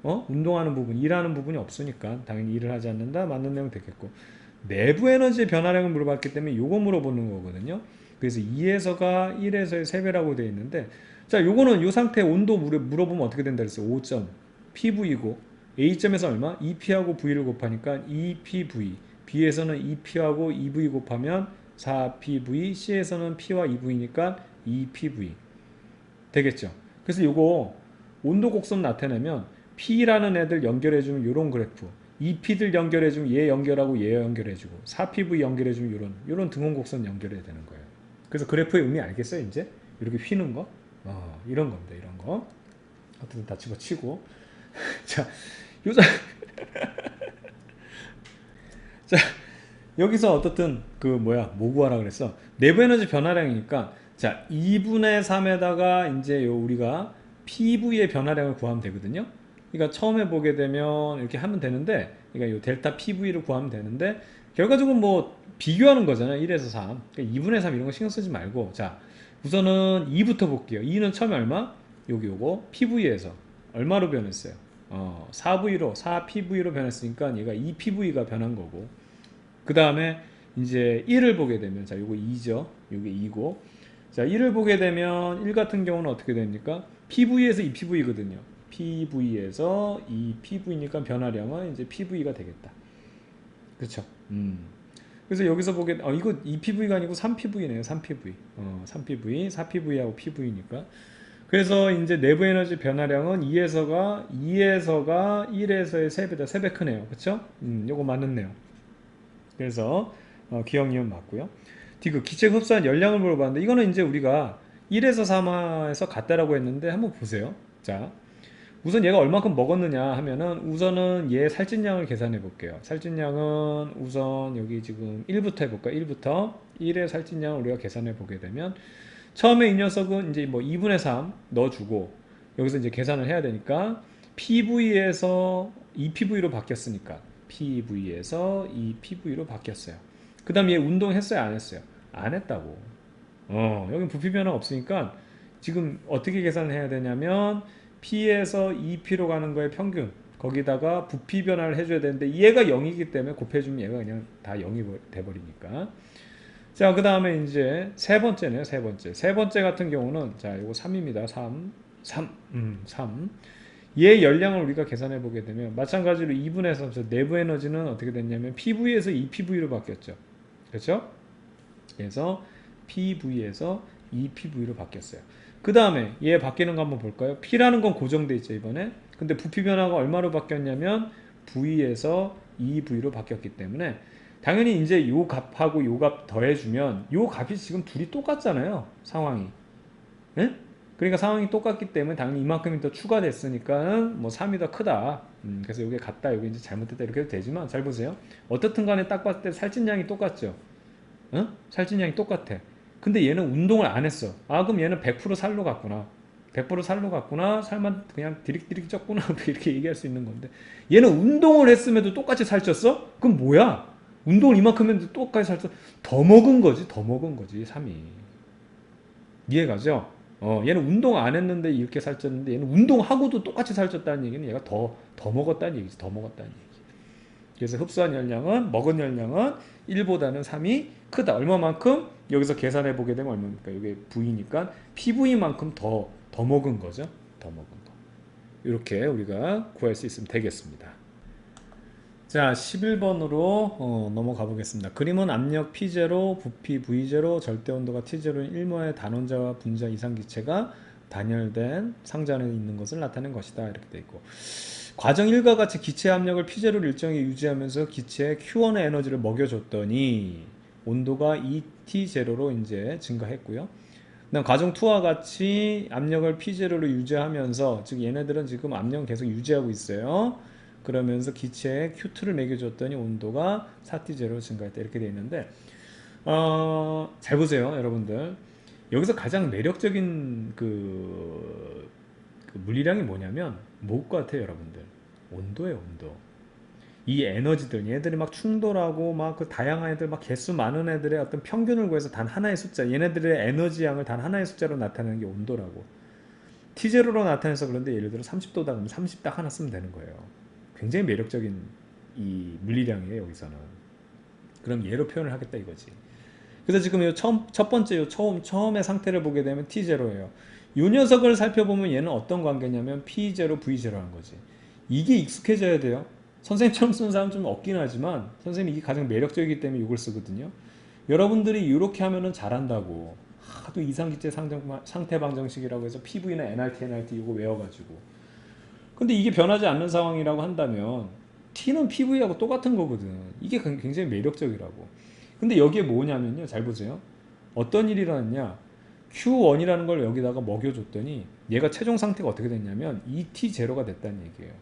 운동하는 부분, 일하는 부분이 없으니까 당연히 일을 하지 않는다 맞는 내용 되겠고 내부 에너지의 변화량을 물어봤기 때문에 요거 물어보는 거거든요. 그래서 2에서가 1에서의 3배라고 되어 있는데, 자, 요거는 요 상태 온도 물어보면 어떻게 된다 그랬어요? 5점 PV고 A점에서 얼마? 2P하고 V를 곱하니까 2PV. B에서는 2P하고 2V 곱하면 4PV. C에서는 P와 2V니까 2PV 되겠죠. 그래서 요거 온도 곡선 나타내면 P라는 애들 연결해주면 요런 그래프, 2P들 연결해주면 얘 연결하고 얘 연결해주고 4PV 연결해주면 요런 등원 곡선 연결해야 되는 거예요. 그래서 그래프의 의미 알겠어요 이제? 이렇게 휘는 거? 이런 겁니다. 이런 거 어쨌든 다 집어치고 자, 요자 자, 여기서 어떻든 그 뭐 구하라 그랬어? 내부 에너지 변화량이니까, 자, 2분의 3에다가 이제 요 우리가 PV의 변화량을 구하면 되거든요. 그러니까 처음에 보게 되면 이렇게 하면 되는데, 그러니까 요 델타 PV를 구하면 되는데, 결과적으로 뭐 비교하는 거잖아요. 1에서 3. 그러니까 2분의 3 이런 거 신경 쓰지 말고, 자, 우선은 2부터 볼게요. 2는 처음에 얼마? 요거 PV에서 얼마로 변했어요? 4V로 4PV로 변했으니까 얘가 2PV가 변한 거고, 그 다음에 이제 1을 보게 되면, 자, 요거 2죠. 요게 2고. 자, 1을 보게 되면 1 같은 경우는 어떻게 됩니까? PV에서 2PV거든요. PV에서 2PV니까 변화량은 이제 PV가 되겠다. 그렇죠? 그래서 여기서 보게, 이거 2PV가 아니고 3PV네요. 3PV. 3PV, 4PV하고 PV니까. 그래서 이제 내부 에너지 변화량은 2에서가 1에서의 3배다. 3배 크네요. 그쵸? 요거 맞는네요. 그래서 기억 니은 맞고요. 디귿 기체 흡수한 열량을 물어봤는데, 이거는 이제 우리가 1에서 3화에서 같다라고 했는데 한번 보세요. 자, 우선 얘가 얼마큼 먹었느냐 하면은, 우선은 얘 살찐량을 계산해 볼게요. 살찐량은 우선 여기 지금 1부터 해볼까요? 1부터 1의 살찐량을 우리가 계산해 보게 되면, 처음에 이 녀석은 이제 뭐 2분의 3 넣어주고, 여기서 이제 계산을 해야 되니까 PV에서 2PV로 바뀌었으니까 PV에서 2PV로 바뀌었어요. 그 다음 얘 운동했어요? 안 했어요? 안 했다고. 여기 부피 변화 없으니까 지금 어떻게 계산을 해야 되냐면, P에서 2P로 가는 거에 평균, 거기다가 부피 변화를 해줘야 되는데, 얘가 0이기 때문에 곱해주면 얘가 그냥 다 0이 돼버리니까. 자, 그 다음에 이제 세 번째네요. 세 번째. 세 번째 같은 경우는, 자, 요거 3입니다. 3. 얘 열량을 우리가 계산해 보게 되면 마찬가지로 2분의 3, 내부 에너지는 어떻게 됐냐면 PV에서 2PV로 바뀌었죠. 그렇죠? 그래서 PV에서 2PV로 바뀌었어요. 그 다음에 얘 바뀌는 거 한번 볼까요? P라는 건 고정돼 있죠, 이번에. 근데 부피 변화가 얼마로 바뀌었냐면 V에서 2V로 바뀌었기 때문에, 당연히 이제 요 값하고 요 값 더해주면 요 값이 지금 둘이 똑같잖아요, 상황이. 예? 그러니까 상황이 똑같기 때문에 당연히 이만큼이 더 추가됐으니까는 뭐 3이 더 크다. 그래서 여기 같다, 여기 이제 잘못됐다 이렇게 해도 되지만, 잘 보세요. 어떻든 간에 딱 봤을 때 살찐량이 똑같죠. 살찐량이 똑같아. 근데 얘는 운동을 안 했어. 그럼 얘는 100% 살로 갔구나. 100% 살로 갔구나. 살만 그냥 디릭디릭 쪘구나. 이렇게 얘기할 수 있는 건데, 얘는 운동을 했음에도 똑같이 살쪘어? 그럼 뭐야? 운동을 이만큼 했는데 똑같이 살쪘어? 더 먹은 거지. 더 먹은 거지, 3이. 이해가죠? 얘는 운동 안 했는데 이렇게 살쪘는데, 얘는 운동하고도 똑같이 살쪘다는 얘기는 얘가 더 먹었다는 얘기지. 더 먹었다는 얘기. 그래서 흡수한 열량은, 먹은 열량은 1보다는 3이 크다. 얼마만큼? 여기서 계산해 보게 되면 얼마입니까? 이게 V니까 PV만큼 더 먹은 거죠. 더 먹은 거. 이렇게 우리가 구할 수 있으면 되겠습니다. 자, 11번으로 넘어가 보겠습니다. 그림은 압력 P0, 부피 V0, 절대 온도가 T0인 일모의 단원자와 분자 이상 기체가 단열된 상자 안에 있는 것을 나타낸 것이다. 이렇게 돼 있고, 과정 1과 같이 기체 압력을 P0를 일정히 유지하면서 기체에 Q1의 에너지를 먹여줬더니 온도가 ET0로 이제 증가했고요. 그다음 과정 2와 같이 압력을 P0로 유지하면서, 즉 얘네들은 지금 압력을 계속 유지하고 있어요. 그러면서 기체에 Q2를 매겨줬더니 온도가 4T0로 증가했다. 이렇게 되어 있는데, 잘 보세요, 여러분들. 여기서 가장 매력적인 그 물리량이 뭐냐면 뭘 것 같아요, 여러분들? 온도예요, 온도. 이 에너지들, 얘들이 막 충돌하고 막 그 다양한 애들, 막 개수 많은 애들의 어떤 평균을 구해서 단 하나의 숫자, 얘네들의 에너지 양을 단 하나의 숫자로 나타내는 게 온도라고. T0로 나타내서 그런데, 예를 들어 30도다 그러면 30 딱 하나 쓰면 되는 거예요. 굉장히 매력적인 이 물리량이에요, 여기서는. 그럼 얘로 표현을 하겠다 이거지. 그래서 지금 이 첫 번째 처음의 상태를 보게 되면 T0예요. 이 녀석을 살펴보면 얘는 어떤 관계냐면 P0, V0라는 거지. 이게 익숙해져야 돼요. 선생님처럼 쓰는 사람 좀 없긴 하지만 선생님이 이게 가장 매력적이기 때문에 이걸 쓰거든요. 여러분들이 이렇게 하면은 잘한다고. 하도 이상기체 상태 방정식이라고 해서 PV나 NRT, NRT 이거 외워가지고. 근데 이게 변하지 않는 상황이라고 한다면 T는 PV하고 똑같은 거거든. 이게 굉장히 매력적이라고. 근데 여기에 뭐냐면요. 잘 보세요. 어떤 일이 일어났냐. Q1이라는 걸 여기다가 먹여줬더니 얘가 최종 상태가 어떻게 됐냐면 ET0가 됐다는 얘기예요.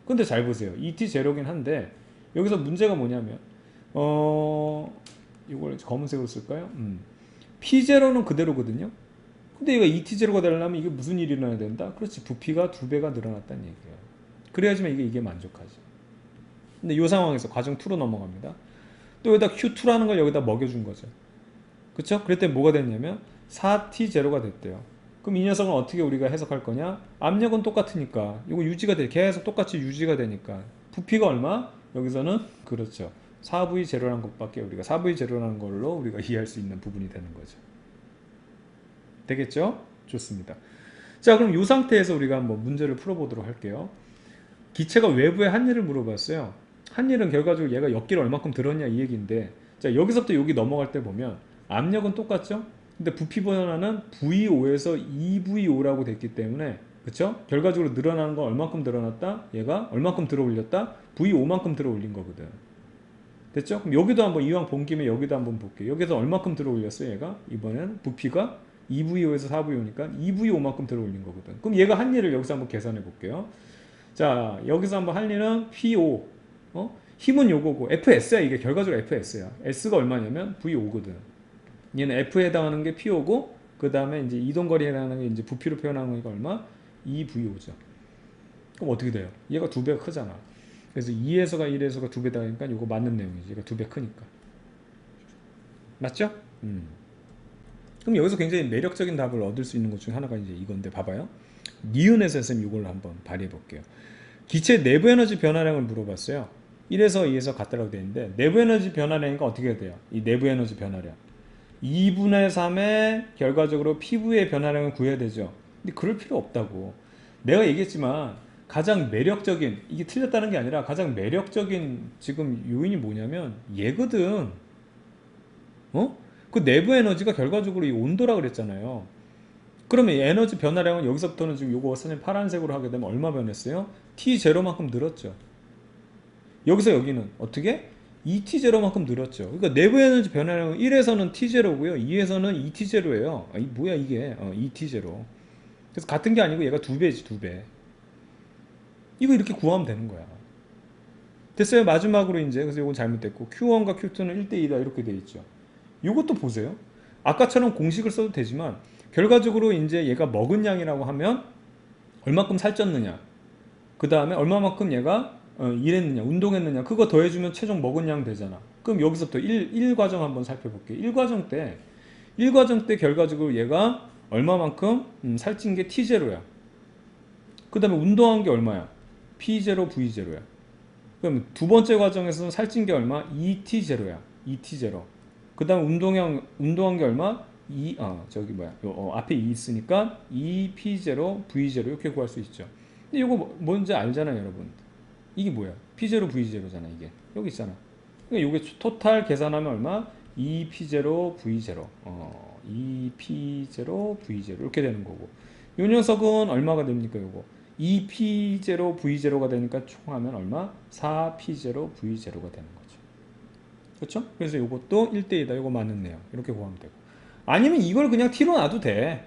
근데 잘 보세요. ET0긴 한데 여기서 문제가 뭐냐면 이걸 검은색으로 쓸까요? P0는 그대로거든요. 근데 얘가 ET0가 되려면 이게 무슨 일이 일어나야 된다? 그렇지. 부피가 2배가 늘어났다는 얘기예요. 그래야지만 이게 만족하지. 근데 이 상황에서 과정 2로 넘어갑니다. 또 여기다 Q2라는 걸 여기다 먹여준 거죠. 그쵸? 그랬더니 뭐가 됐냐면 4T0가 됐대요. 그럼 이 녀석은 어떻게 우리가 해석할 거냐? 압력은 똑같으니까 이거 유지가 돼. 계속 똑같이 유지가 되니까 부피가 얼마? 여기서는 그렇죠. 4V0라는 것밖에 우리가 4V0라는 걸로 우리가 이해할 수 있는 부분이 되는 거죠. 되겠죠? 좋습니다. 자, 그럼 이 상태에서 우리가 한번 문제를 풀어보도록 할게요. 기체가 외부에 한 일을 물어봤어요. 한 일은 결과적으로 얘가 역기를 얼마큼 들었냐 이 얘기인데, 자, 여기서부터 여기 넘어갈 때 보면 압력은 똑같죠? 근데 부피 변화는 V5에서 2V5라고 됐기 때문에, 그쵸? 결과적으로 늘어나는 건 얼마큼 늘어났다? 얘가 얼마큼 들어 올렸다? V5만큼 들어 올린 거거든. 됐죠? 그럼 여기도 한번 이왕 본 김에 여기도 한번 볼게요. 여기서 얼마큼 들어 올렸어요? 얘가 이번에는 부피가 2V5에서 4V5니까 2V5만큼 들어 올린 거거든. 그럼 얘가 한 일을 여기서 한번 계산해 볼게요. 자, 여기서 한번 할 일은 P5, 힘은 요거고 FS야. 이게 결과적으로 FS야. S가 얼마냐면 V5거든. 얘는 F에 해당하는 게 P5고, 그 다음에 이제 이동거리에 해당하는 게 이제 부피로 표현하는 거니까 얼마? 2V5죠. 그럼 어떻게 돼요? 얘가 2배가 크잖아. 그래서 2에서가 1에서가 2배다 보니까 이거 맞는 내용이지. 얘가 2배 크니까. 맞죠? 그럼 여기서 굉장히 매력적인 답을 얻을 수 있는 것 중에 하나가 이제 이건데, 봐봐요. 니은에서 선생님 이걸 한번 발휘해 볼게요. 기체 내부 에너지 변화량을 물어봤어요. 1에서 2에서 같다라고 되어 있는데, 내부 에너지 변화량이니까 어떻게 돼요? 이 내부 에너지 변화량 2분의 3의 결과적으로 PV의 변화량을 구해야 되죠. 근데 그럴 필요 없다고. 내가 얘기했지만 가장 매력적인, 이게 틀렸다는 게 아니라 가장 매력적인 지금 요인이 뭐냐면 얘거든. 그 내부 에너지가 결과적으로 이 온도라 그랬잖아요. 그러면 이 에너지 변화량은 여기서부터는 지금 요거 선생님 파란색으로 하게 되면 얼마 변했어요? T0만큼 늘었죠. 여기서 여기는 어떻게? ET0만큼 늘었죠. 그러니까 내부 에너지 변화량은 1에서는 T0고요. 2에서는 ET0예요. 이 뭐야 이게? ET0. 그래서 같은 게 아니고 얘가 2배지, 2배. 이거 이렇게 구하면 되는 거야. 됐어요? 마지막으로 이제, 그래서 이건 잘못됐고, Q1과 Q2는 1대2다 이렇게 돼 있죠. 이것도 보세요. 아까처럼 공식을 써도 되지만 결과적으로 이제 얘가 먹은 양이라고 하면 얼마큼 살쪘느냐, 그 다음에 얼마만큼 얘가 일했느냐, 운동했느냐, 그거 더해주면 최종 먹은 양 되잖아. 그럼 여기서부터 1과정 한번 살펴볼게요. 1과정 때 결과적으로 얘가 얼마만큼 살찐 게 T0야. 그 다음에 운동한 게 얼마야? P0, V0야. 그럼 두 번째 과정에서는 살찐 게 얼마? ET0야. ET0. 그 다음에 운동한 게 얼마? 저기 뭐야. 앞에 2 있으니까 EP0, V0 이렇게 구할 수 있죠. 근데 이거 뭔지 알잖아요, 여러분. 이게 뭐야? P0, V0잖아, 이게. 여기 있잖아. 그러니까 이게 토탈 계산하면 얼마? EP0, V0. EP0, V0 이렇게 되는 거고. 요 녀석은 얼마가 됩니까, 요거? EP0, V0가 되니까 총 하면 얼마? 4P0, V0가 되는 거죠. 그렇죠? 그래서 이것도 1대2다. 이거 맞는 내용. 이렇게 구하면 되고. 아니면 이걸 그냥 T로 놔도 돼.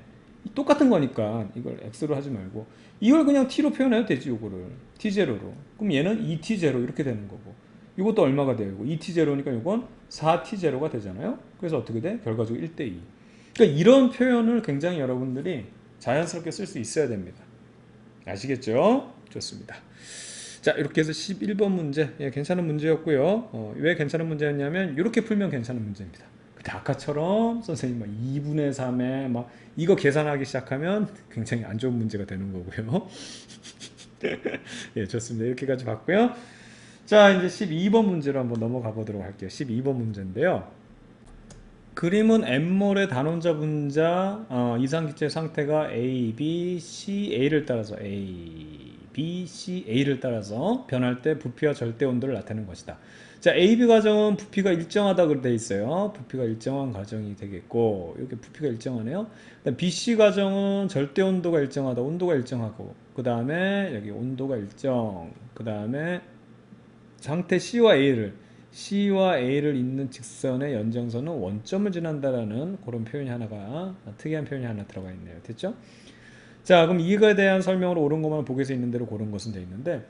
똑같은 거니까 이걸 X로 하지 말고 이걸 그냥 T로 표현해도 되지. 이거를 T0로. 그럼 얘는 ET0 이렇게 되는 거고, 이것도 얼마가 돼요? 이거 ET0니까 이건 4T0가 되잖아요. 그래서 어떻게 돼? 결과적으로 1대2. 그러니까 이런 표현을 굉장히 여러분들이 자연스럽게 쓸 수 있어야 됩니다. 아시겠죠? 좋습니다. 자, 이렇게 해서 11번 문제, 괜찮은 문제였고요. 왜 괜찮은 문제였냐면 이렇게 풀면 괜찮은 문제입니다. 근데 아까처럼 선생님 막 2분의 3에 막 이거 계산하기 시작하면 굉장히 안 좋은 문제가 되는 거고요. 예, 좋습니다. 이렇게까지 봤고요. 자, 이제 12번 문제로 한번 넘어가 보도록 할게요. 12번 문제인데요. 그림은 M몰의 단원자 분자 이상기체 상태가 A, B, C, A를 따라서 A, B, C, A를 따라서 변할 때 부피와 절대 온도를 나타내는 것이다. 자, A, B 과정은 부피가 일정하다고 되어 있어요. 부피가 일정한 과정이 되겠고, 여기 부피가 일정하네요. B, C 과정은 절대 온도가 일정하다. 온도가 일정하고, 그 다음에 여기 온도가 일정, 그 다음에 상태 C와 A를 잇는 직선의 연장선은 원점을 지난다라는 그런 표현이 하나가 특이한 표현이 하나 들어가 있네요. 됐죠? 자, 그럼 이거에 대한 설명으로 옳은 것만 보기에서 있는 대로 고른 것은 돼 있는데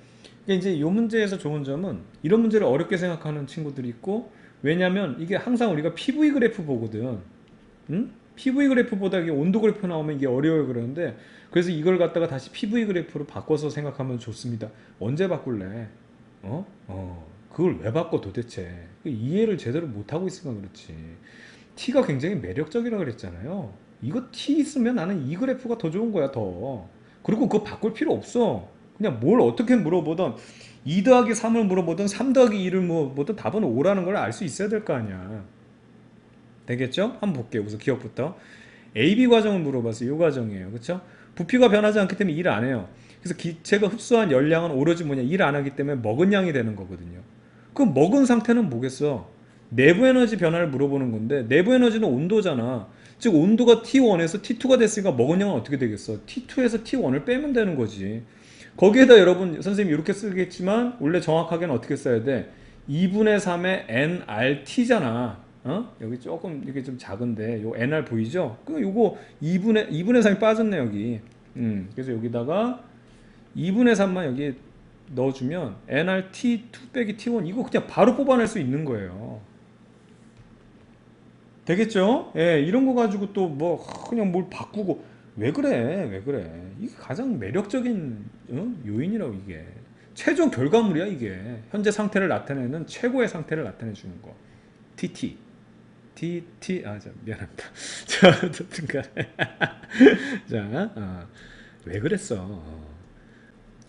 이제 이 문제에서 좋은 점은 이런 문제를 어렵게 생각하는 친구들이 있고 왜냐면 이게 항상 우리가 PV 그래프 보거든. 응? PV 그래프보다 이게 온도 그래프 나오면 이게 어려워요 그러는데 그래서 이걸 갖다가 다시 PV 그래프로 바꿔서 생각하면 좋습니다. 언제 바꿀래? 그걸 왜 바꿔 도대체? 이해를 제대로 못하고 있으니까 그렇지. T가 굉장히 매력적이라 그랬잖아요. 이거 T 있으면 나는 이 그래프가 더 좋은 거야, 더. 그리고 그거 바꿀 필요 없어. 그냥 뭘 어떻게 물어보든 2 더하기 3을 물어보든 3 더하기 2를 물어보든 답은 5라는 걸 알 수 있어야 될 거 아니야. 되겠죠? 한번 볼게요. 우선 기억부터. AB 과정을 물어봤어요. 이 과정이에요. 그렇죠? 부피가 변하지 않기 때문에 일 안 해요. 그래서 기체가 흡수한 열량은 오로지 뭐냐? 일 안 하기 때문에 먹은 양이 되는 거거든요. 그럼 먹은 상태는 뭐겠어? 내부 에너지 변화를 물어보는 건데 내부 에너지는 온도잖아. 즉 온도가 T1에서 T2가 됐으니까 먹은 양은 어떻게 되겠어? T2에서 T1을 빼면 되는 거지. 거기에다 여러분 선생님이 이렇게 쓰겠지만 원래 정확하게는 어떻게 써야 돼? 2분의 3의 nRT잖아. 여기 조금 이게 좀 작은데 요 nR 보이죠? 그 요거 2분의 3이 빠졌네 여기. 그래서 여기다가 2분의 3만 여기 넣어주면 nRT2 빼기 T1 이거 그냥 바로 뽑아낼 수 있는 거예요. 되겠죠? 예, 이런 거 가지고 또 뭐 그냥 뭘 바꾸고 왜 그래? 왜 그래? 이게 가장 매력적인 요인이라고 이게. 최종 결과물이야 이게. 현재 상태를 나타내는 최고의 상태를 나타내 주는 거. TT. 미안합니다. 자, 어쨌든 간에. 자, 왜 그랬어?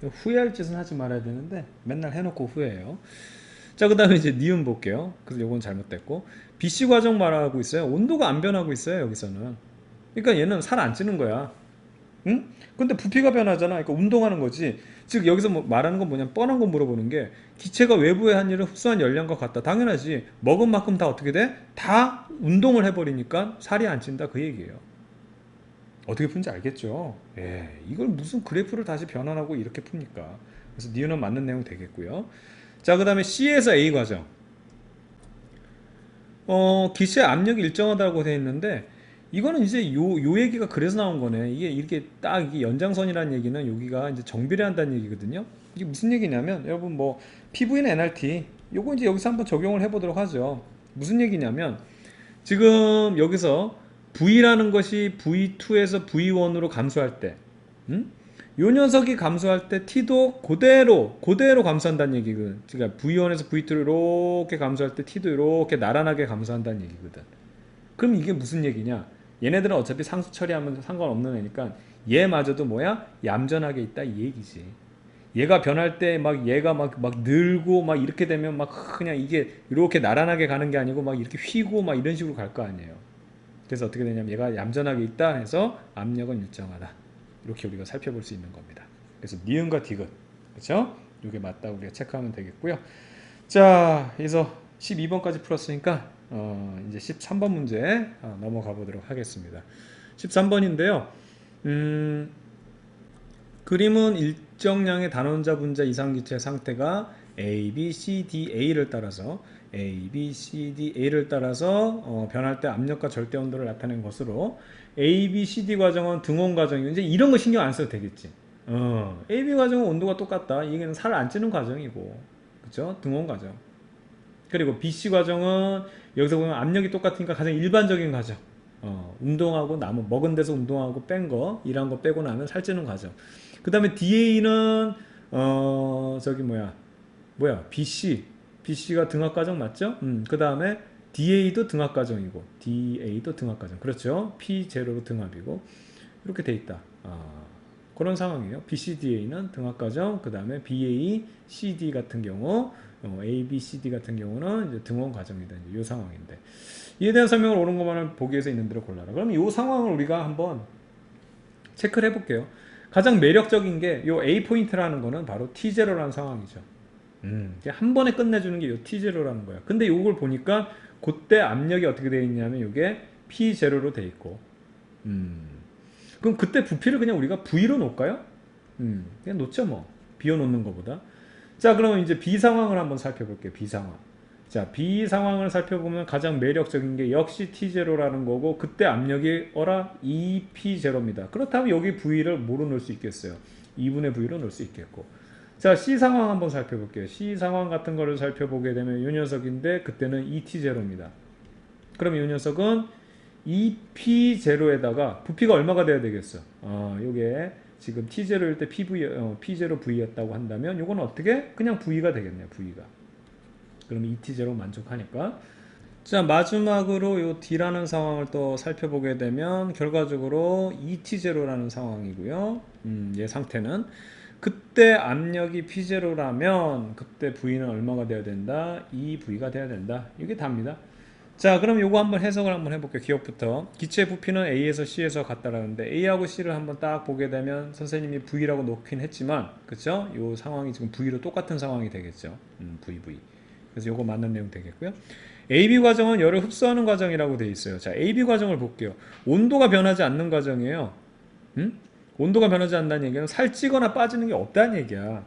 후회할 짓은 하지 말아야 되는데 맨날 해놓고 후회해요. 자, 그 다음에 이제 니은 볼게요. 그래서 요건 잘못됐고 BC 과정 말하고 있어요. 온도가 안 변하고 있어요 여기서는. 그러니까 얘는 살 안 찌는 거야. 응? 근데 부피가 변하잖아. 그러니까 운동하는 거지. 즉 여기서 뭐 말하는 건 뭐냐면 뻔한 거 물어보는 게 기체가 외부의 한 일을 흡수한 열량과 같다. 당연하지. 먹은 만큼 다 어떻게 돼? 다 운동을 해버리니까 살이 안 찐다 그 얘기예요. 어떻게 푸는지 알겠죠? 예, 이걸 무슨 그래프를 다시 변환하고 이렇게 풉니까? 그래서 니은은 맞는 내용 되겠고요. 자, 그 다음에 C에서 A 과정. 기체 압력이 일정하다고 되어 있는데 이거는 이제 요 얘기가 그래서 나온 거네. 이게 이렇게 딱 이게 연장선이라는 얘기는 여기가 이제 정비례한다는 얘기거든요. 이게 무슨 얘기냐면 여러분 뭐 PV는 nRT 요거 이제 여기서 한번 적용을 해보도록 하죠. 무슨 얘기냐면 지금 여기서 V라는 것이 V2에서 V1으로 감소할 때, 요 녀석이 감소할 때 T도 그대로 감소한다는 얘기거든. 그러니까 V1에서 V2로 이렇게 감소할 때 T도 이렇게 나란하게 감소한다는 얘기거든. 그럼 이게 무슨 얘기냐? 얘네들은 어차피 상수 처리하면서 상관없는 애니까 얘마저도 뭐야? 얌전하게 있다 이 얘기지. 얘가 변할 때 막 얘가 막 늘고 막 이렇게 되면 막 그냥 이게 이렇게 나란하게 가는 게 아니고 막 이렇게 휘고 막 이런 식으로 갈 거 아니에요. 그래서 어떻게 되냐면 얘가 얌전하게 있다 해서 압력은 일정하다. 이렇게 우리가 살펴볼 수 있는 겁니다. 그래서 니은과 디귿. 그렇죠? 이게 맞다고 우리가 체크하면 되겠고요. 자, 그래서 12번까지 풀었으니까 이제 13번 문제 넘어가 보도록 하겠습니다. 13번인데요. 그림은 일정량의 단원자 분자 이상기체 상태가 A, B, C, D, A를 따라서 A, B, C, D, A를 따라서 변할 때 압력과 절대 온도를 나타낸 것으로 A, B, C, D 과정은 등온 과정이고 이제 이런 거 신경 안 써도 되겠지. A, B 과정은 온도가 똑같다. 이게 살 안 찌는 과정이고, 그렇죠? 등온 과정. 그리고 BC 과정은 여기서 보면 압력이 똑같으니까 가장 일반적인 과정. 운동하고 남은 먹은 데서 운동하고 뺀 거, 일한 거 빼고 나면 살찌는 과정. 그 다음에 DA는 저기 BC가 등합 과정 맞죠? 그 다음에 DA도 등합 과정이고 DA도 등합 과정. 그렇죠? P0로 등합이고 이렇게 돼 있다. 그런 상황이에요. BCDA는 등합과정, 그 다음에 BA, CD 같은 경우, A, B, C, D 같은 경우는 이제 등원 과정이다. 이제 이 상황인데 이에 대한 설명을 옳은 것만을 보기 위해서 있는 대로 골라라. 그럼 이 상황을 우리가 한번 체크를 해볼게요. 가장 매력적인 게 이 A 포인트라는 거는 바로 T0라는 상황이죠. 한 번에 끝내주는 게 이 T0라는 거야. 근데 이걸 보니까 그때 압력이 어떻게 되어 있냐면 이게 P0로 되어 있고, 그럼 그때 부피를 그냥 우리가 V로 놓을까요? 그냥 놓죠 뭐. 비워 놓는 것보다. 자, 그러면 이제 B 상황을 한번 살펴볼게요. B 상황. 자, B 상황을 살펴보면 가장 매력적인 게 역시 T0라는 거고, 그때 압력이 어라 2P0입니다. 그렇다면 여기 V를 뭐로 넣을 수 있겠어요? 2분의 V로 넣을 수 있겠고. 자, C 상황 한번 살펴볼게요. C 상황 같은 거를 살펴보게 되면 이 녀석인데 그때는 2T0입니다. 그럼 이 녀석은 2P0에다가 부피가 얼마가 돼야 되겠어? 요게 지금 T0일 때 P0V였다고 한다면 요건 어떻게? 그냥 V가 되겠네요. V가. 그럼 2T0 만족하니까. 자, 마지막으로 요 D라는 상황을 또 살펴보게 되면 결과적으로 2T0라는 상황이고요. 얘 상태는 그때 압력이 P0라면 그때 V는 얼마가 돼야 된다? 2V가 돼야 된다. 이게 답니다. 자, 그럼 요거 한번 해석을 한번 해볼게요. 기억부터. 기체 부피는 A에서 C에서 같다라는데 A하고 C를 한번 딱 보게 되면 선생님이 V라고 놓긴 했지만, 그쵸? 요 상황이 지금 V로 똑같은 상황이 되겠죠. V. 그래서 요거 맞는 내용 되겠고요. AB 과정은 열을 흡수하는 과정이라고 되어 있어요. 자, AB 과정을 볼게요. 온도가 변하지 않는 과정이에요. 온도가 변하지 않는다는 얘기는 살찌거나 빠지는 게 없다는 얘기야.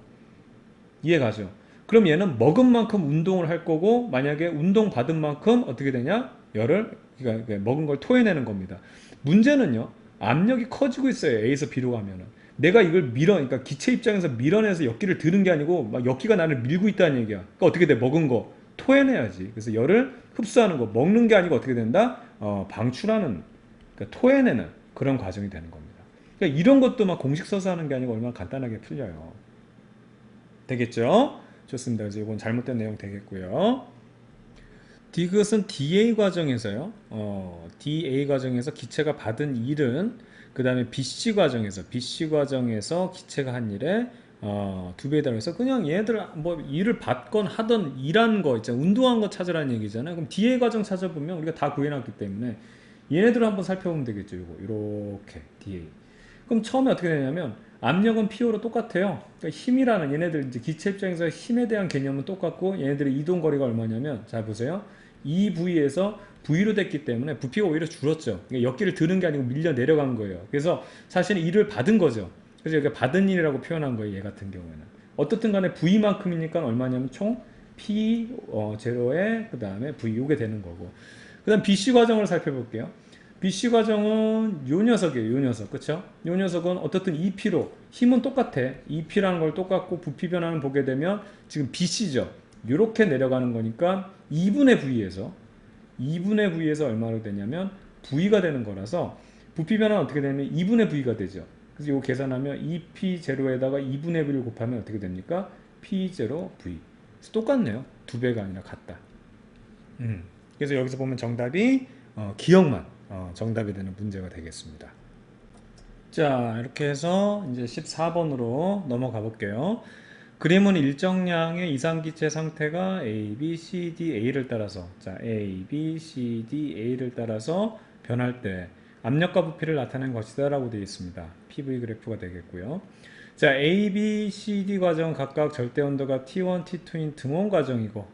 이해가죠? 그럼 얘는 먹은 만큼 운동을 할 거고, 만약에 운동 받은 만큼 어떻게 되냐? 열을, 그러니까 먹은 걸 토해내는 겁니다. 문제는요, 압력이 커지고 있어요. A에서 B로 가면은. 내가 이걸 그러니까 기체 입장에서 밀어내서 역기를 드는 게 아니고, 막 역기가 나를 밀고 있다는 얘기야. 그러니까 어떻게 돼? 먹은 거 토해내야지. 그래서 열을 흡수하는 거, 먹는 게 아니고 어떻게 된다? 방출하는, 그러니까 토해내는 그런 과정이 되는 겁니다. 그러니까 이런 것도 막 공식 써서 하는 게 아니고 얼마나 간단하게 풀려요. 되겠죠? 좋습니다. 그래서 이건 잘못된 내용 되겠고요. 디귿은 DA 과정에서요. DA 과정에서 기체가 받은 일은 그 다음에 BC 과정에서 기체가 한 일에 두 배에 달해서 그냥 얘들 뭐 일을 받건 하던 일한 거 있잖아요. 운동한 거 찾으라는 얘기잖아요. 그럼 DA 과정 찾아보면 우리가 다 구해놨기 때문에 얘네들을 한번 살펴보면 되겠죠. 이렇게 DA. 그럼 처음에 어떻게 되냐면 압력은 P오로 똑같아요. 그러니까 힘이라는 얘네들 이제 기체 입장에서 힘에 대한 개념은 똑같고 얘네들의 이동 거리가 얼마냐면 자 보세요. 이 부위에서 V로 됐기 때문에 부피가 오히려 줄었죠. 그러니까 역기를 드는 게 아니고 밀려 내려간 거예요. 그래서 사실은 일을 받은 거죠. 그래서 여기 받은 일이라고 표현한 거예요. 얘 같은 경우에는. 어떻든 간에 V만큼이니까 얼마냐면 총 P 제로에 그 다음에 V 요게 되는 거고. 그 다음 BC 과정을 살펴볼게요. BC 과정은 요 녀석이에요. 요 녀석. 그쵸? 요 녀석은 어떻든 EP로 힘은 똑같아. EP라는 걸 똑같고 부피 변화는 보게 되면 지금 BC죠. 요렇게 내려가는 거니까 2분의 V에서 얼마로 되냐면 V가 되는 거라서 부피 변화는 어떻게 되냐면 2분의 V가 되죠. 그래서 이거 계산하면 2P0에다가 2분의 V를 곱하면 어떻게 됩니까? P0V. 그래서 똑같네요. 두 배가 아니라 같다. 그래서 여기서 보면 정답이 기억만 정답이 되는 문제가 되겠습니다. 자, 이렇게 해서 이제 14번으로 넘어가 볼게요. 그림은 일정량의 이상기체 상태가 A, B, C, D, A를 따라서 A, B, C, D, A를 따라서 변할 때 압력과 부피를 나타낸 것이다 라고 되어 있습니다. PV 그래프가 되겠고요. 자, A, B, C, D 과정 각각 절대 온도가 T1, T2인 등원 과정이고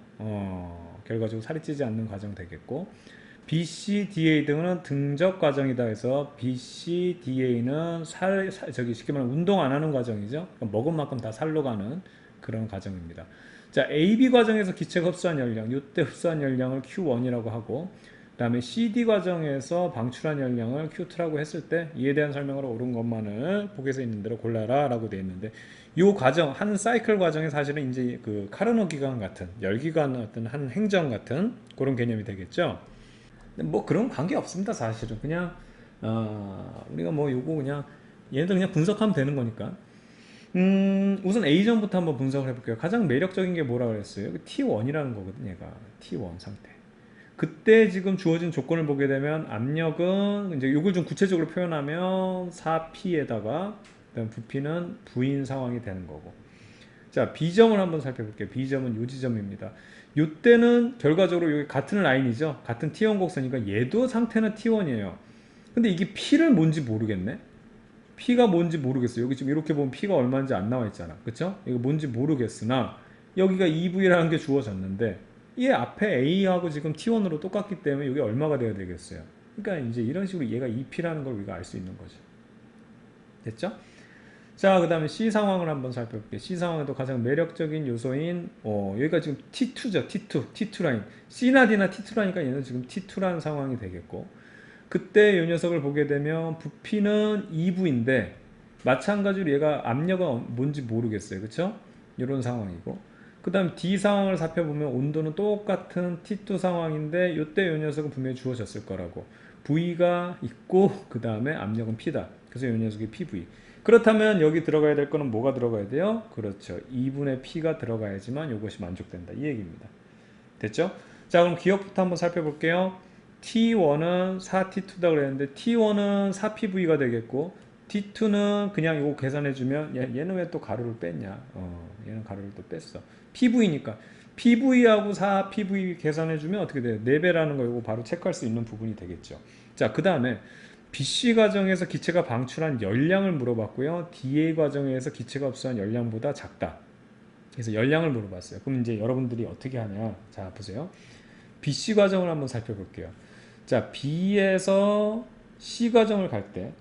결과적으로 살이 찌지 않는 과정 되겠고 BC, DA 등은 등적 과정이다 해서 BC, DA는 쉽게 말하면 운동 안 하는 과정이죠. 그러니까 먹은 만큼 다 살로 가는 그런 과정입니다. 자, AB 과정에서 기체가 흡수한 열량, 이때 흡수한 열량을 Q1이라고 하고 그 다음에 CD 과정에서 방출한 열량을 Q2라고 했을 때 이에 대한 설명으로 옳은 것만을 보기에서 있는 대로 골라라 라고 되어 있는데 이 과정, 한 사이클 과정에 사실은 이제 그 카르노 기관 같은 열기관 어떤 한 행정 같은 그런 개념이 되겠죠. 뭐 그런 관계 없습니다. 사실은 그냥 우리가 뭐 요거 그냥 얘네들 그냥 분석하면 되는 거니까. 우선 A전부터 한번 분석을 해볼게요. 가장 매력적인 게 뭐라 그랬어요? T1이라는 거거든. 얘가 T1 상태. 그때 지금 주어진 조건을 보게 되면 압력은 이제 요걸 좀 구체적으로 표현하면 4P에다가 그다음 부피는 V인 상황이 되는 거고. 자, B점을 한번 살펴볼게요. B점은 요 지점입니다. 요때는 결과적으로 여기 같은 라인이죠. 같은 T1 곡선이니까 얘도 상태는 T1이에요. 근데 이게 P를 뭔지 모르겠네. P가 뭔지 모르겠어요. 여기 지금 이렇게 보면 P가 얼마인지 안 나와 있잖아. 그쵸? 이거 뭔지 모르겠으나 여기가 EV라는 게 주어졌는데 이 앞에 A하고 지금 T1으로 똑같기 때문에 여기 얼마가 돼야 되겠어요. 그러니까 이제 이런 식으로 얘가 EP라는 걸 우리가 알 수 있는 거죠. 됐죠? 자, 그 다음에 C 상황을 한번 살펴볼게요. C 상황에도 가장 매력적인 요소인 여기가 지금 T2죠. T2 라인. C나 D나 T2라니까 얘는 지금 T2라는 상황이 되겠고, 그때 이 녀석을 보게 되면 부피는 2부인데 마찬가지로 얘가 압력은 뭔지 모르겠어요. 그쵸? 이런 상황이고, 그 다음 D 상황을 살펴보면 온도는 똑같은 T2 상황인데 이때 이 녀석은 분명히 주어졌을 거라고. V가 있고 그 다음에 압력은 P다. 그래서 이 녀석이 PV. 그렇다면 여기 들어가야 될 거는 뭐가 들어가야 돼요? 그렇죠. 2분의 P가 들어가야지만 이것이 만족된다. 이 얘기입니다. 됐죠? 자, 그럼 기억부터 한번 살펴볼게요. T1은 4T2다 그랬는데 T1은 4PV가 되겠고, T2는 그냥 이거 계산해주면 얘는 왜 또 가로를 뺐냐? 얘는 가로를 또 뺐어. PV니까 PV하고 4PV 계산해주면 어떻게 돼요? 4배라는 거 이거 바로 체크할 수 있는 부분이 되겠죠. 자, 그 다음에 BC 과정에서 기체가 방출한 열량을 물어봤고요. DA 과정에서 기체가 흡수한 열량보다 작다. 그래서 열량을 물어봤어요. 그럼 이제 여러분들이 어떻게 하냐? 자, 보세요. BC 과정을 한번 살펴볼게요. 자, B에서 C 과정을 갈 때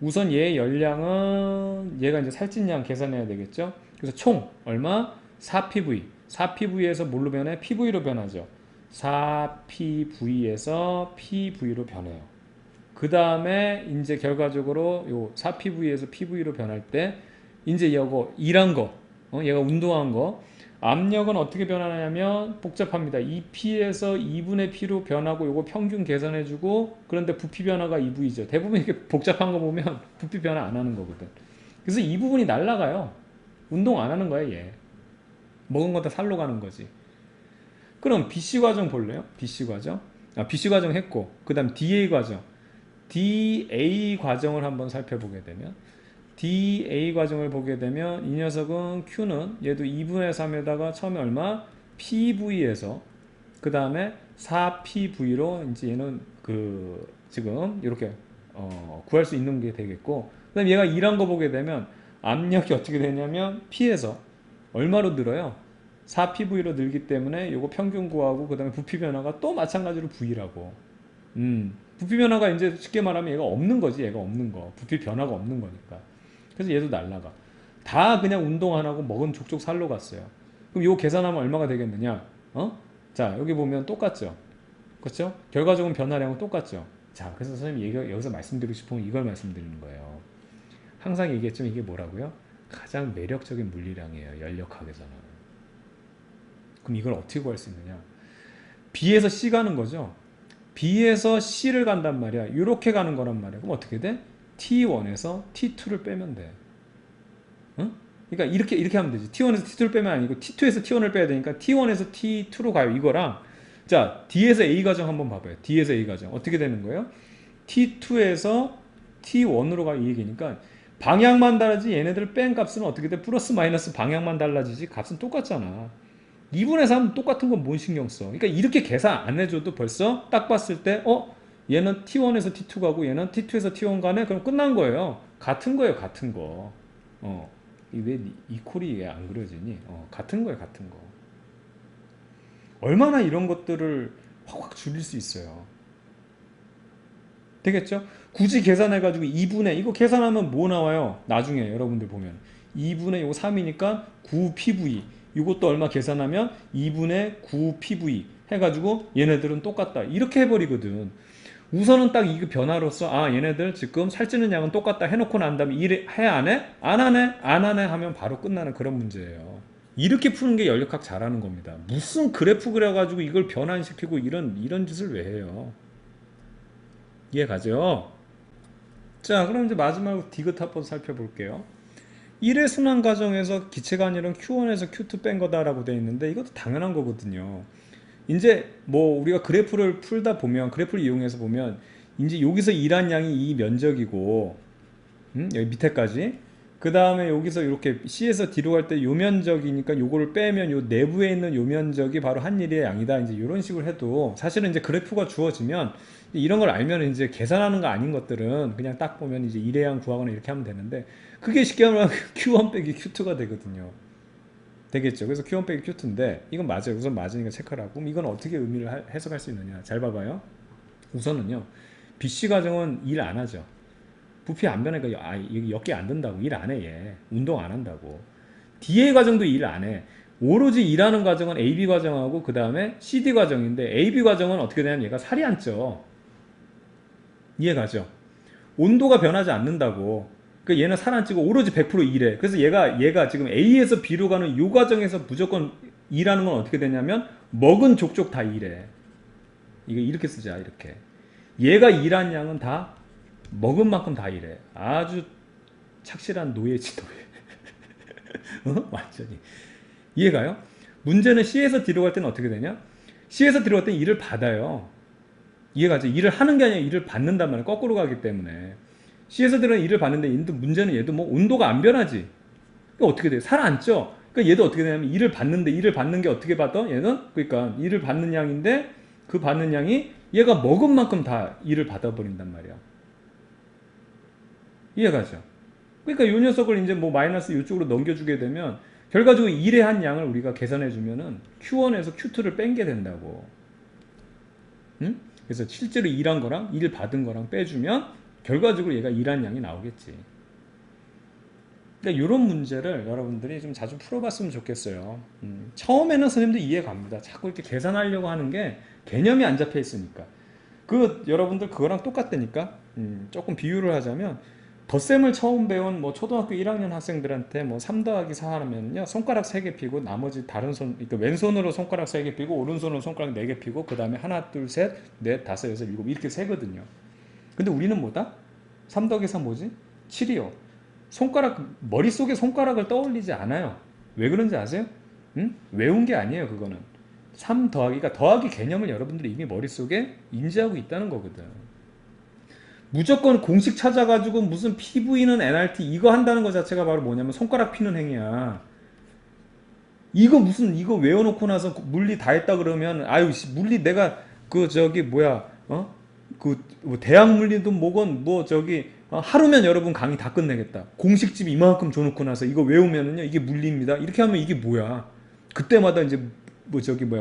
우선 얘의 열량은 얘가 이제 살찐양 계산해야 되겠죠. 그래서 총 얼마? 4PV. 4PV에서 뭘로 변해? PV로 변하죠. 4PV에서 PV로 변해요. 그 다음에 이제 결과적으로 요 4PV에서 PV로 변할 때 이제 이거 일한 거, 얘가 운동한 거, 압력은 어떻게 변하냐면 복잡합니다. 2P에서 2분의 P로 변하고 요거 평균 계산해주고, 그런데 부피 변화가 2V죠. 대부분 이렇게 복잡한 거 보면 부피 변화 안 하는 거거든. 그래서 이 부분이 날라가요. 운동 안 하는 거야 얘. 먹은 거 다 살로 가는 거지. 그럼 BC 과정 볼래요? BC 과정. BC 과정 했고, 그 다음 DA 과정. DA 과정을 한번 살펴보게 되면 DA 과정을 보게 되면 이 녀석은 Q는 얘도 2분의 3에다가 처음에 얼마? PV에서 그 다음에 4PV로 이제 얘는 그 지금 이렇게 구할 수 있는 게 되겠고, 그 다음에 얘가 일한 거 보게 되면 압력이 어떻게 되냐면 P에서 얼마로 늘어요? 4PV로 늘기 때문에 요거 평균 구하고 그 다음에 부피 변화가 또 마찬가지로 V라고. 부피 변화가 이제 쉽게 말하면 얘가 없는 거지. 얘가 없는 거. 부피 변화가 없는 거니까. 그래서 얘도 날라가. 다 그냥 운동 안 하고 먹은 족족 살로 갔어요. 그럼 이거 계산하면 얼마가 되겠느냐? 자, 여기 보면 똑같죠? 그렇죠? 결과적인 변화량은 똑같죠? 자, 그래서 선생님이 여기서 말씀드리고 싶은 건 이걸 말씀드리는 거예요. 항상 얘기했지만 이게 뭐라고요? 가장 매력적인 물리량이에요. 연력학에서는. 그럼 이걸 어떻게 구할 수 있느냐? B에서 C 가는 거죠? B에서 C를 간단 말이야. 이렇게 가는 거란 말이야. 그럼 어떻게 돼? T1에서 T2를 빼면 돼. 응? 그러니까 이렇게 하면 되지. T1에서 T2를 빼면 아니고 T2에서 T1을 빼야 되니까 T1에서 T2로 가요. 이거랑 자, D에서 A 과정 한번 봐봐요. D에서 A 과정 어떻게 되는 거예요? T2에서 T1으로 가요. 이 얘기니까 방향만 다르지 얘네들 뺀 값은 어떻게 돼? 플러스 마이너스 방향만 달라지지 값은 똑같잖아. 2분의 3 똑같은 건 뭔 신경 써? 그러니까 이렇게 계산 안 해줘도 벌써 딱 봤을 때 얘는 T1에서 T2 가고 얘는 T2에서 T1 가네? 그럼 끝난 거예요. 같은 거예요. 같은 거. 왜 이퀄이 안 그려지니? 같은 거예요. 같은 거. 얼마나 이런 것들을 확확 줄일 수 있어요. 되겠죠? 굳이 계산해가지고 2분의 이거 계산하면 뭐 나와요? 나중에 여러분들 보면 2분의 이거 3이니까 9PV 이것도 얼마 계산하면 2분의 9PV 해가지고 얘네들은 똑같다 이렇게 해버리거든. 우선은 딱 이거 변화로서 얘네들 지금 살찌는 양은 똑같다 해놓고 난 다음에 해 안 해? 안 하네? 안 하네 하면 바로 끝나는 그런 문제예요. 이렇게 푸는 게 연력학 잘하는 겁니다. 무슨 그래프 그려가지고 이걸 변환시키고 이런 짓을 왜 해요? 이해 가죠? 자, 그럼 이제 마지막으로 디귿 합법 살펴볼게요. 1의 순환 과정에서 기체가 아니라 Q1에서 Q2 뺀 거다라고 되어 있는데 이것도 당연한 거거든요. 이제 뭐 우리가 그래프를 풀다 보면 그래프를 이용해서 보면 이제 여기서 일한 양이 이 면적이고 여기 밑에까지 그 다음에 여기서 이렇게 C에서 D로 갈 때 요 면적이니까 요거를 빼면 요 내부에 있는 요 면적이 바로 한 일의 양이다. 이제 이런 식으로 해도 사실은 이제 그래프가 주어지면 이런 걸 알면 이제 계산하는 거 아닌 것들은 그냥 딱 보면 이제 일의 양 구하거나 이렇게 하면 되는데 그게 쉽게 하면 Q1 빼기 Q2가 되거든요. 되겠죠. 그래서 Q1 빼기 Q2인데 이건 맞아요. 우선 맞으니까 체크를 하고 그럼 이건 어떻게 의미를 해석할 수 있느냐. 잘 봐봐요. 우선은요. BC 과정은 일 안 하죠. 부피 안 변하니까 이게 엮기 안 된다고. 일 안 해 얘. 운동 안 한다고. DA 과정도 일 안 해. 오로지 일하는 과정은 AB 과정하고 그 다음에 CD 과정인데 AB 과정은 어떻게 되냐면 얘가 살이 안 쪄. 이해가죠? 온도가 변하지 않는다고. 그 얘는 살 안 찌고 오로지 100% 일해. 그래서 얘가 지금 A에서 B로 가는 요 과정에서 무조건 일하는 건 어떻게 되냐면 먹은 족족 다 일해. 이거 이렇게 쓰자 이렇게. 얘가 일한 양은 다 먹은 만큼 다 일해. 아주 착실한 노예지 노예. 어? 완전히. 이해가요? 문제는 C에서 D로 갈 때는 어떻게 되냐? C에서 D로 갈 때는 일을 받아요. 이해가죠? 일을 하는 게 아니라 일을 받는단 말이야. 거꾸로 가기 때문에. C에서 D는 일을 받는데 문제는 얘도 뭐 온도가 안 변하지. 그러니까 어떻게 돼? 살 안 쪄. 그러니까 얘도 어떻게 되냐면 일을 받는데 일을 받는 게 어떻게 받아? 얘는 그러니까 일을 받는 양인데 그 받는 양이 얘가 먹은 만큼 다 일을 받아버린단 말이야. 이해가죠? 그러니까 이 녀석을 이제 뭐 마이너스 이쪽으로 넘겨주게 되면 결과적으로 일의 한 양을 우리가 계산해주면은 Q1에서 Q2를 뺀 게 된다고. 응? 그래서 실제로 일한 거랑 일 받은 거랑 빼주면 결과적으로 얘가 일한 양이 나오겠지. 그러니까 이런 문제를 여러분들이 좀 자주 풀어봤으면 좋겠어요. 처음에는 선생님도 이해 갑니다. 자꾸 이렇게 계산하려고 하는 게 개념이 안 잡혀 있으니까. 여러분들 그거랑 똑같다니까. 조금 비유를 하자면 덧셈을 처음 배운 뭐 초등학교 1학년 학생들한테 뭐 3 더하기 4 하면요 손가락 3개 피고 나머지 다른 그러니까 왼손으로 손가락 3개 피고 오른손으로 손가락 4개 피고 그 다음에 하나 둘 셋 넷 다섯 여섯 일곱 이렇게 세거든요. 근데 우리는 뭐다? 3 더하기 4 뭐지? 7이요. 머릿속에 손가락을 떠올리지 않아요. 왜 그런지 아세요? 응? 외운 게 아니에요 그거는. 3 더하기가 더하기 개념을 여러분들이 이미 머릿속에 인지하고 있다는 거거든. 무조건 공식 찾아가지고 무슨 PV는 NRT 이거 한다는 것 자체가 바로 뭐냐면 손가락 피는 행위야. 이거 외워놓고 나서 물리 다 했다 그러면 아유 물리 내가 뭐 대학 물리도 뭐건 뭐 하루면 여러분 강의 다 끝내겠다. 공식집 이만큼 줘놓고 나서 이거 외우면은요 이게 물리입니다. 이렇게 하면 이게 뭐야? 그때마다 이제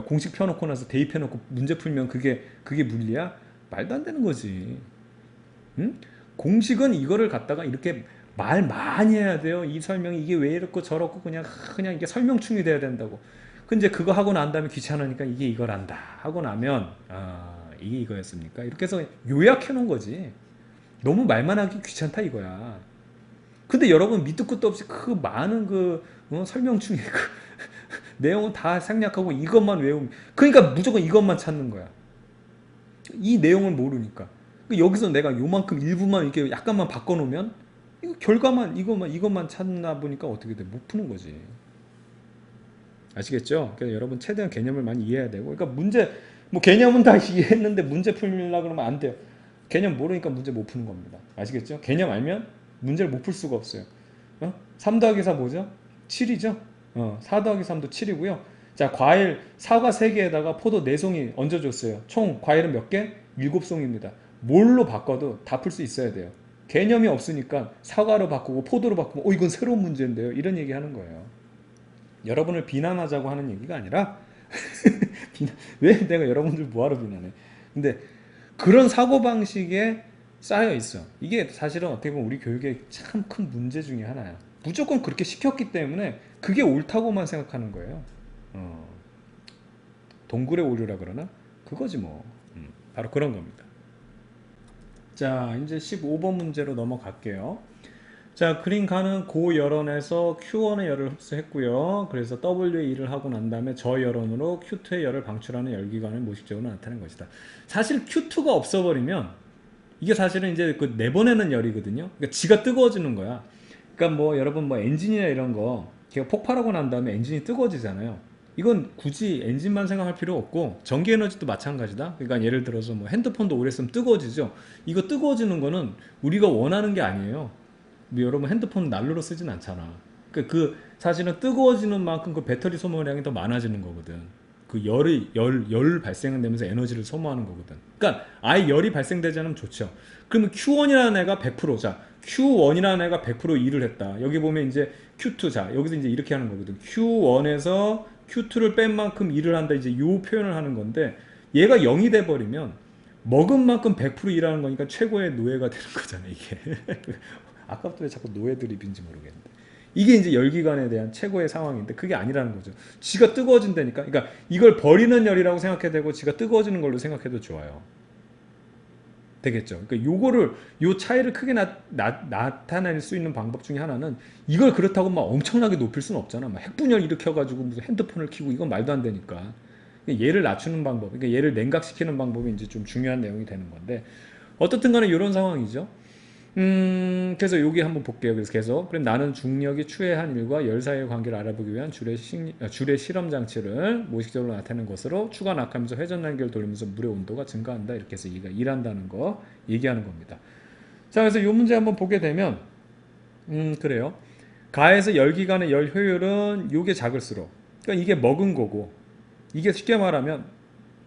공식 펴놓고 나서 대입해놓고 문제 풀면 그게 물리야? 말도 안 되는 거지. 응? 공식은 이거를 갖다가 이렇게 말 많이 해야 돼요. 이 설명이 이게 왜 이렇고 저렇고 그냥 이게 설명충이 돼야 된다고. 근데 그거 하고 난 다음에 귀찮으니까 이게 이거란다 하고 나면 이게 이거였습니까? 이렇게 해서 요약해 놓은 거지. 너무 말만 하기 귀찮다 이거야. 근데 여러분 밑도 끝도 없이 그 많은 설명충이 내용은 다 생략하고 이것만 외우면 그러니까 무조건 이것만 찾는 거야. 이 내용을 모르니까. 여기서 내가 요만큼 일부만 이렇게 약간만 바꿔놓으면 이거 결과만 이것만 찾나 보니까 어떻게 돼? 못 푸는 거지. 아시겠죠? 그래서 여러분 최대한 개념을 많이 이해해야 되고 그러니까 뭐 개념은 다 이해했는데 문제 풀려고 그러면 안 돼요. 개념 모르니까 문제 못 푸는 겁니다. 아시겠죠? 개념 알면 문제를 못 풀 수가 없어요. 3 더하기 4 뭐죠? 7이죠? 4 더하기 3도 7이고요. 자, 과일 사과 3개에다가 포도 4송이 얹어줬어요. 총 과일은 몇 개? 7송입니다. 뭘로 바꿔도 다 풀 수 있어야 돼요. 개념이 없으니까 사과로 바꾸고 포도로 바꾸면 이건 새로운 문제인데요. 이런 얘기 하는 거예요. 여러분을 비난하자고 하는 얘기가 아니라 왜 내가 여러분들 뭐하러 비난해. 근데 그런 사고방식에 쌓여 있어. 이게 사실은 어떻게 보면 우리 교육의 참 큰 문제 중에 하나야. 무조건 그렇게 시켰기 때문에 그게 옳다고만 생각하는 거예요. 동굴의 오류라 그러나? 그거지 뭐. 바로 그런 겁니다. 자, 이제 15번 문제로 넘어갈게요. 자, 그림가는 고열원에서 Q1의 열을 흡수했고요. 그래서 W의 일을 하고 난 다음에 저열원으로 Q2의 열을 방출하는 열기관을 모식적으로 나타낸 것이다. 사실 Q2가 없어버리면 이게 사실은 이제 내보내는 열이거든요. 그러니까 지가 뜨거워지는 거야. 그러니까 뭐 여러분 뭐 엔진이나 이런 거 걔가 폭발하고 난 다음에 엔진이 뜨거워지잖아요. 이건 굳이 엔진만 생각할 필요 없고 전기 에너지도 마찬가지다. 그러니까 예를 들어서 뭐 핸드폰도 오래 쓰면 뜨거워지죠. 이거 뜨거워지는 거는 우리가 원하는 게 아니에요. 여러분 핸드폰 난로로 쓰진 않잖아. 그 사실은 뜨거워지는 만큼 그 배터리 소모량이 더 많아지는 거거든. 그 열 발생되면서 에너지를 소모하는 거거든. 그러니까 아예 열이 발생되지 않으면 좋죠. 그러면 Q1이라는 애가 100%, 자, Q1이라는 애가 100% 일을 했다. 여기 보면 이제 Q2, 자, 여기서 이제 이렇게 하는 거거든. Q1에서 Q2를 뺀 만큼 일을 한다. 이제 요 표현을 하는 건데, 얘가 0이 돼 버리면 먹은 만큼 100% 일하는 거니까 최고의 노예가 되는 거잖아, 이게. 아까부터 왜 자꾸 노예 드립인지 모르겠는데. 이게 이제 열기관에 대한 최고의 상황인데 그게 아니라는 거죠. 지가 뜨거워진다니까. 그러니까 이걸 버리는 열이라고 생각해도 되고 지가 뜨거워지는 걸로 생각해도 좋아요. 되겠죠. 그러니까 요거를 요 차이를 크게 나타낼 수 있는 방법 중에 하나는 이걸 그렇다고 막 엄청나게 높일 수는 없잖아. 막 핵분열 일으켜가지고 무슨 핸드폰을 켜고 이건 말도 안 되니까. 얘를 낮추는 방법, 그러니까 얘를 냉각시키는 방법이 이제 좀 중요한 내용이 되는 건데 어떻든 간에 이런 상황이죠. 그래서 여기 한번 볼게요. 그래서 계속. 그럼 나는 중력이 추해한 일과 열 사이의 관계를 알아보기 위한 줄의 실험 장치를 무의식적으로 나타내는 것으로 추가 낙하면서 회전 단계를 돌리면서 물의 온도가 증가한다. 이렇게 해서 얘가 일한다는 거 얘기하는 겁니다. 자, 그래서 이 문제 한번 보게 되면, 그래요. 가에서 열기관의 열 효율은 요게 작을수록, 그러니까 이게 먹은 거고, 이게 쉽게 말하면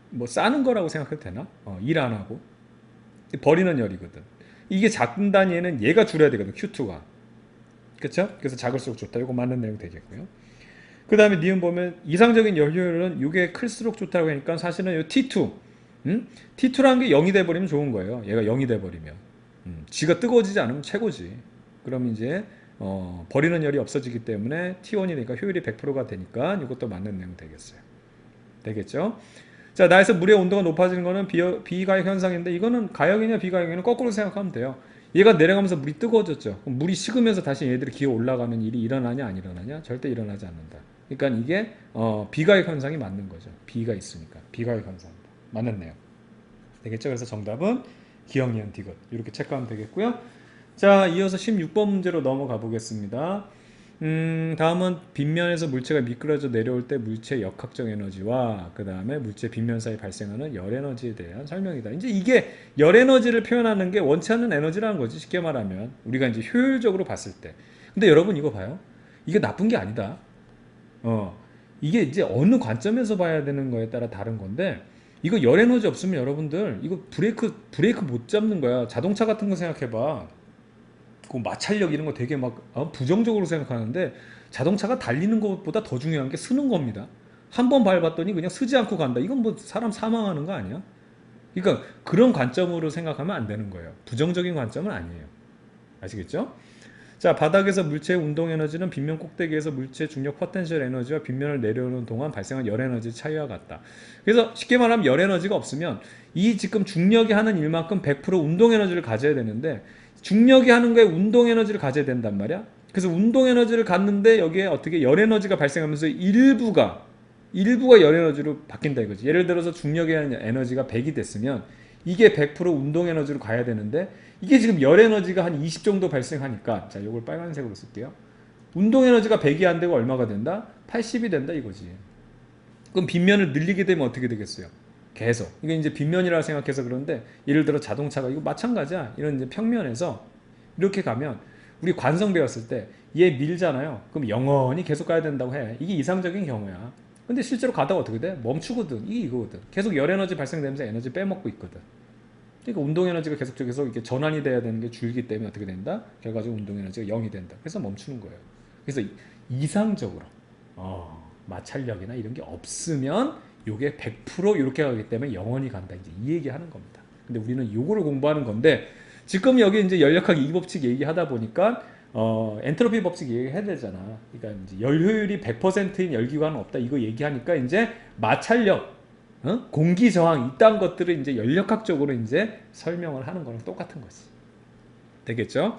뭐 싸는 거라고 생각해도 되나? 일 안 하고 버리는 열이거든. 이게 작은 단위에는 얘가 줄여야 되거든. Q2가. 그쵸? 그래서 작을수록 좋다. 이거 맞는 내용 되겠고요. 그 다음에 니은 보면 이상적인 열 효율은 이게 클수록 좋다고 하니까 사실은 이 T2. T2라는 게 0이 돼버리면 좋은 거예요. 얘가 0이 돼버리면. 지가 뜨거워지지 않으면 최고지. 그럼 이제 버리는 열이 없어지기 때문에 T1이니까 효율이 100%가 되니까 이것도 맞는 내용 되겠어요. 되겠죠? 자, 나에서 물의 온도가 높아지는 거는 비가역 현상인데 이거는 가역이냐 비가역이냐 거꾸로 생각하면 돼요. 얘가 내려가면서 물이 뜨거워졌죠. 그럼 물이 식으면서 다시 얘들이 기어 올라가는 일이 일어나냐 안 일어나냐? 절대 일어나지 않는다. 그러니까 이게 비가역 현상이 맞는 거죠. 비가 있으니까 비가역 현상입니다. 맞는 내용. 되겠죠? 그래서 정답은 기역, 니은, 디귿 이렇게 체크하면 되겠고요. 자, 이어서 16번 문제로 넘어가 보겠습니다. 다음은 빗면에서 물체가 미끄러져 내려올 때 물체 역학적 에너지와 그 다음에 물체 빗면 사이 발생하는 열 에너지에 대한 설명이다. 이제 이게 열 에너지를 표현하는 게 원치 않는 에너지라는 거지. 쉽게 말하면 우리가 이제 효율적으로 봤을 때. 근데 여러분 이거 봐요. 이게 나쁜 게 아니다. 이게 이제 어느 관점에서 봐야 되는 거에 따라 다른 건데 이거 열 에너지 없으면 여러분들 이거 브레이크 못 잡는 거야. 자동차 같은 거 생각해봐. 그 마찰력 이런 거 되게 막 부정적으로 생각하는데 자동차가 달리는 것보다 더 중요한 게 쓰는 겁니다. 한 번 밟았더니 그냥 쓰지 않고 간다. 이건 뭐 사람 사망하는 거 아니야? 그러니까 그런 관점으로 생각하면 안 되는 거예요. 부정적인 관점은 아니에요. 아시겠죠? 자, 바닥에서 물체의 운동 에너지는 빗면 꼭대기에서 물체 중력 포텐셜 에너지와 빗면을 내려오는 동안 발생한 열 에너지 차이와 같다. 그래서 쉽게 말하면 열 에너지가 없으면 이 지금 중력이 하는 일만큼 100% 운동 에너지를 가져야 되는데 중력이 하는 거에 운동 에너지를 가져야 된단 말이야. 그래서 운동 에너지를 갖는데 여기에 어떻게 열 에너지가 발생하면서 일부가 열 에너지로 바뀐다 이거지. 예를 들어서 중력에 대한 에너지가 100이 됐으면 이게 100% 운동 에너지로 가야 되는데 이게 지금 열 에너지가 한 20 정도 발생하니까 자, 요걸 빨간색으로 쓸게요. 운동 에너지가 100이 안 되고 얼마가 된다? 80이 된다 이거지. 그럼 빗면을 늘리게 되면 어떻게 되겠어요? 계속. 이게 이제 빗면이라고 생각해서 그런데 예를 들어 자동차가 이거 마찬가지야. 이런 이제 평면에서 이렇게 가면 우리 관성 배웠을 때 얘 밀잖아요. 그럼 영원히 계속 가야 된다고 해. 이게 이상적인 경우야. 근데 실제로 가다가 어떻게 돼? 멈추거든. 이게 이거거든. 계속 열 에너지 발생되면서 에너지 빼먹고 있거든. 그러니까 운동 에너지가 계속 이렇게 전환이 돼야 되는 게 줄기 때문에 어떻게 된다? 결과적으로 운동 에너지가 0이 된다. 그래서 멈추는 거예요. 그래서 이상적으로 마찰력이나 이런 게 없으면 요게 100% 이렇게 가기 때문에 영원히 간다. 이제 이 얘기 하는 겁니다. 근데 우리는 요거를 공부하는 건데 지금 여기 이제 열역학 2법칙 얘기하다 보니까 엔트로피 법칙 얘기해야 되잖아. 그러니까 이제 열 효율이 100%인 열기관은 없다. 이거 얘기하니까 이제 마찰력, 공기 저항 이딴 것들을 이제 열역학적으로 이제 설명을 하는 거랑 똑같은 거지. 되겠죠?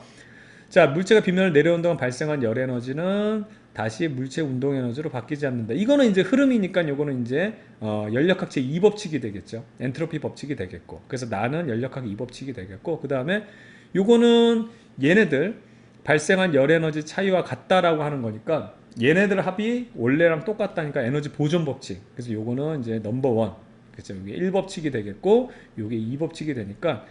자, 물체가 빗면을 내려온 동안 발생한 열 에너지는 다시 물체 운동 에너지로 바뀌지 않는다. 이거는 이제 흐름이니까 요거는 이제 열역학 제2법칙이 되겠죠. 엔트로피 법칙이 되겠고. 그래서 나는 열역학 2법칙이 되겠고. 그다음에 요거는 얘네들 발생한 열 에너지 차이와 같다라고 하는 거니까 얘네들 합이 원래랑 똑같다니까 에너지 보존 법칙. 그래서 요거는 이제 넘버 원. 그렇죠. 이게 1법칙이 되겠고 요게 2법칙이 되니까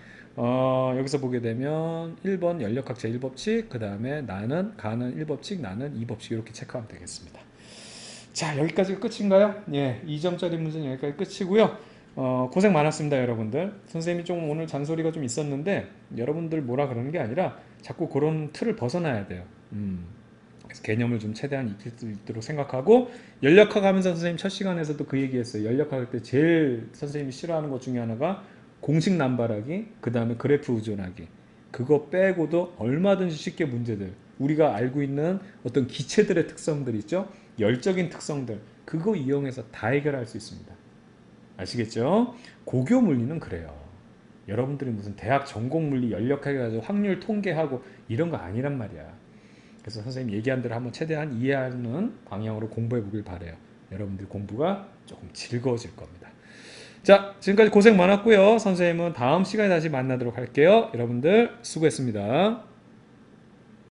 여기서 보게 되면 1번 연력학 제1법칙, 그 다음에 나는, 가는 1법칙, 나는 2법칙 이렇게 체크하면 되겠습니다. 자, 여기까지가 끝인가요? 예, 2점짜리 문제는 여기까지 끝이고요. 고생 많았습니다, 여러분들. 선생님이 좀 오늘 잔소리가 좀 있었는데 여러분들 뭐라 그러는 게 아니라 자꾸 그런 틀을 벗어나야 돼요. 그래서 개념을 좀 최대한 익힐 수 있도록 생각하고, 연력학 하면서 선생님 첫 시간에서도 그 얘기했어요. 연력학 할 때 제일 선생님이 싫어하는 것 중에 하나가 공식 남발하기, 그 다음에 그래프 의존하기. 그거 빼고도 얼마든지 쉽게 문제들, 우리가 알고 있는 어떤 기체들의 특성들 있죠, 열적인 특성들, 그거 이용해서 다 해결할 수 있습니다. 아시겠죠? 고교 물리는 그래요. 여러분들이 무슨 대학 전공 물리 연력해가지고 확률 통계하고 이런 거 아니란 말이야. 그래서 선생님 얘기한 대로 한번 최대한 이해하는 방향으로 공부해 보길 바래요. 여러분들 공부가 조금 즐거워질 겁니다. 자, 지금까지 고생 많았고요. 선생님은 다음 시간에 다시 만나도록 할게요. 여러분들 수고했습니다.